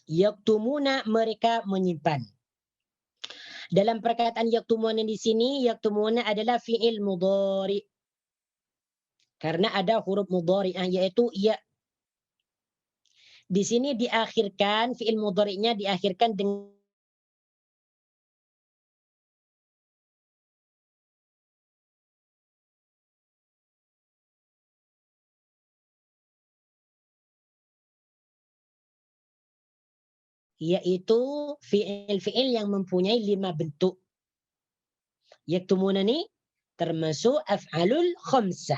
Yaktumuna, mereka menyimpan. Dalam perkataan yaktumuna di sini, yaktumuna adalah fi'il mudhari. Karena ada huruf mudhari, yaitu ya. Di sini diakhirkan, fi'il mudhari'nya diakhirkan dengan yaitu fi'il-fi'il yang mempunyai 5 bentuk. Yaktumuna ini termasuk af'alul khamsah.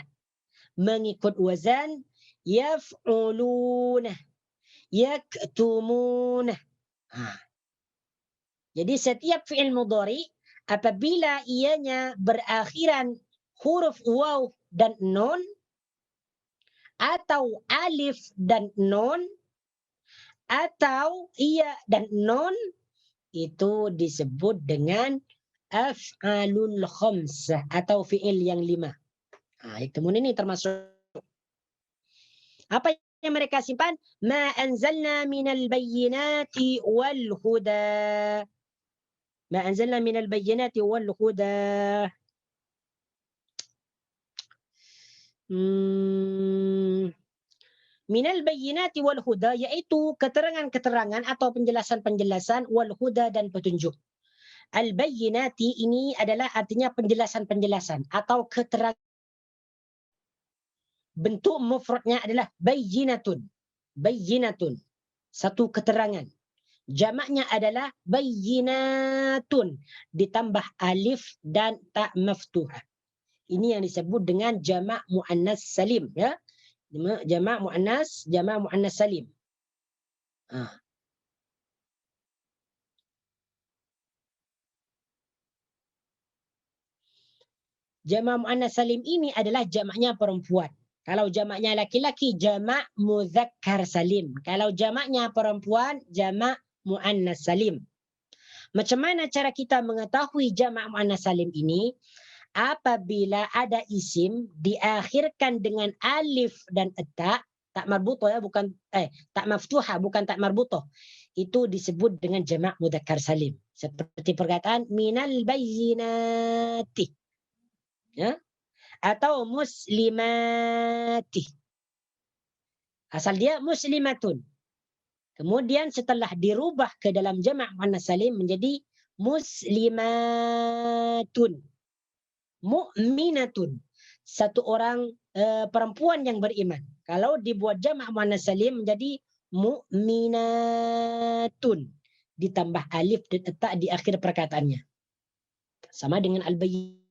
Mengikut wazan yaf'uluna, yaktumuna. Jadi setiap fi'il mudhari apabila ianya berakhiran huruf waw dan nun atau alif dan nun atau iya dan nun, itu disebut dengan af'alul khamsah atau fi'il yang 5. Yaktumun ini termasuk apa yang mereka simpan? Ma anzalna minal bayyinati wal huda. Ma anzalna minal bayyinati wal huda. Minal bayyinati wal huda, yaitu keterangan-keterangan atau penjelasan-penjelasan, wal huda, dan petunjuk. Al bayyinati ini adalah artinya penjelasan-penjelasan atau keterangan. Bentuk mufradnya adalah bayyinatun. Bayyinatun, satu keterangan. Jamaknya adalah bayyinatun ditambah alif dan ta maftuhah. Ini yang disebut dengan jamak muannas salim, ya. Jamak muannas salim. Jamak muannas salim ini adalah jamaknya perempuan. Kalau jamaknya laki-laki, jamak mudzakkar salim. Kalau jamaknya perempuan, jamak muannas salim. Macam mana cara kita mengetahui jamak muannas salim ini? Apabila ada isim diakhirkan dengan alif dan ta, tak marbutoh, ya, bukan tak maftuhah, bukan tak marbutoh. Itu disebut dengan jamak mudzakkar salim. Seperti perkataan minal bayyinati, ya, atau muslimati. Asal dia muslimatun. Kemudian setelah dirubah ke dalam jamak muannas salim menjadi muslimatun, mu'minatun. satu orang perempuan yang beriman. Kalau dibuat jamak muannas salim menjadi mu'minatun, ditambah alif dan ta di akhir perkataannya. Sama dengan al-bayyinah.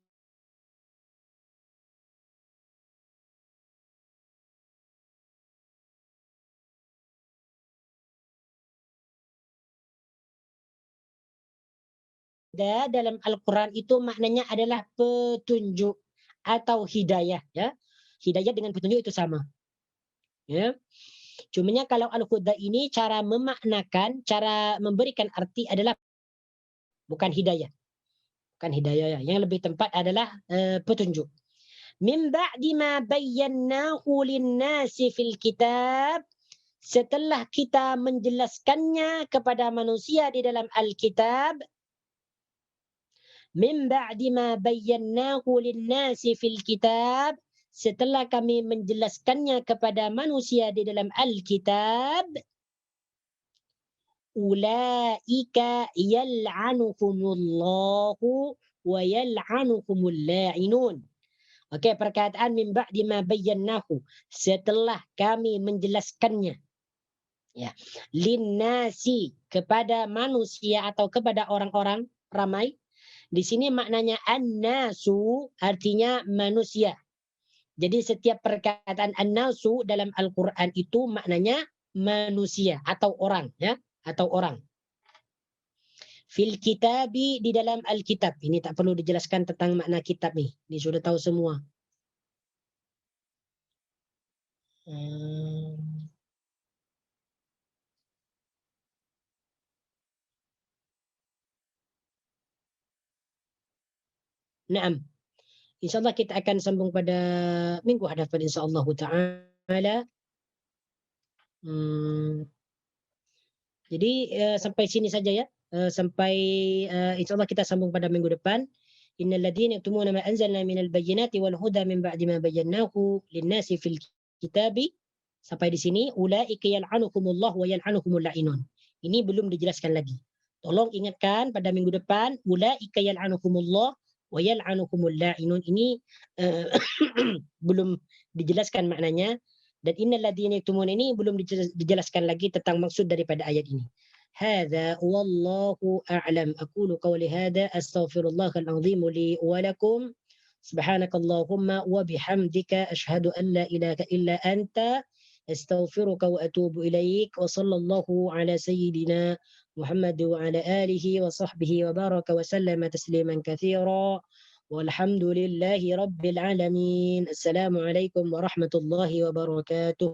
Dalam Al-Quran itu maknanya adalah petunjuk atau hidayah, ya. Hidayah dengan petunjuk itu sama, ya. Cumanya kalau Al-Huda ini cara memaknakan, cara memberikan arti adalah bukan hidayah. Bukan hidayah, ya. Yang lebih tepat adalah petunjuk. Min ba'di ma bayyanahu lin-nasi fil kitab, setelah kita menjelaskannya kepada manusia di dalam Alkitab. Min ba'di ma bayyanahu lin-nasi fil kitab, setelah kami menjelaskannya kepada manusia di dalam Alkitab. Ulaika yal'anuhumullahu wa yal'anuhumul la'inun. Okey, perkataan min ba'di ma bayyanahu, setelah kami menjelaskannya, ya, linnasi, kepada manusia atau kepada orang-orang ramai. Di sini maknanya an-nasu artinya manusia. Jadi setiap perkataan an-nasu dalam Al-Quran itu maknanya manusia atau orang, ya, atau orang. Fil kitabi, di dalam Alkitab. Ini tak perlu dijelaskan tentang makna kitab nih. Ini sudah tahu semua. Naam. InsyaAllah kita akan sambung pada minggu hadapan insyaAllah ta'ala. Jadi sampai sini saja, ya. Sampai insyaAllah kita sambung pada minggu depan. Innal ladzina yaktumuna ma anzalna minal bayyinati wal huda min ba'di ma bayyanahu lin-nasi fil kitabi. Sampai di sini, ulaika yal'anuhumullah wa yal'anuhumul la'inun. Ini belum dijelaskan lagi. Tolong ingatkan pada minggu depan, ulaika yal'anuhumullah wa yal'anuhumul la'inun. Ini belum dijelaskan maknanya. Dan innal ladzina yaktumuna ini belum dijelaskan lagi tentang maksud daripada ayat ini. Hadza wallahu a'lam. Aqulu qawli hadza astaghfirullahal azim li wa lakum. Subhanakallahumma wa bihamdika asyhadu an la ilaha illa anta astaghfiruka wa atubu ilaik. Wa sallallahu ala sayyidina Muhammad wa ala alihi wa sahbihi wa baraka wa sallama tasliman katsira. Walhamdulillahi rabbil alamin. Assalamualaikum warahmatullahi wabarakatuh.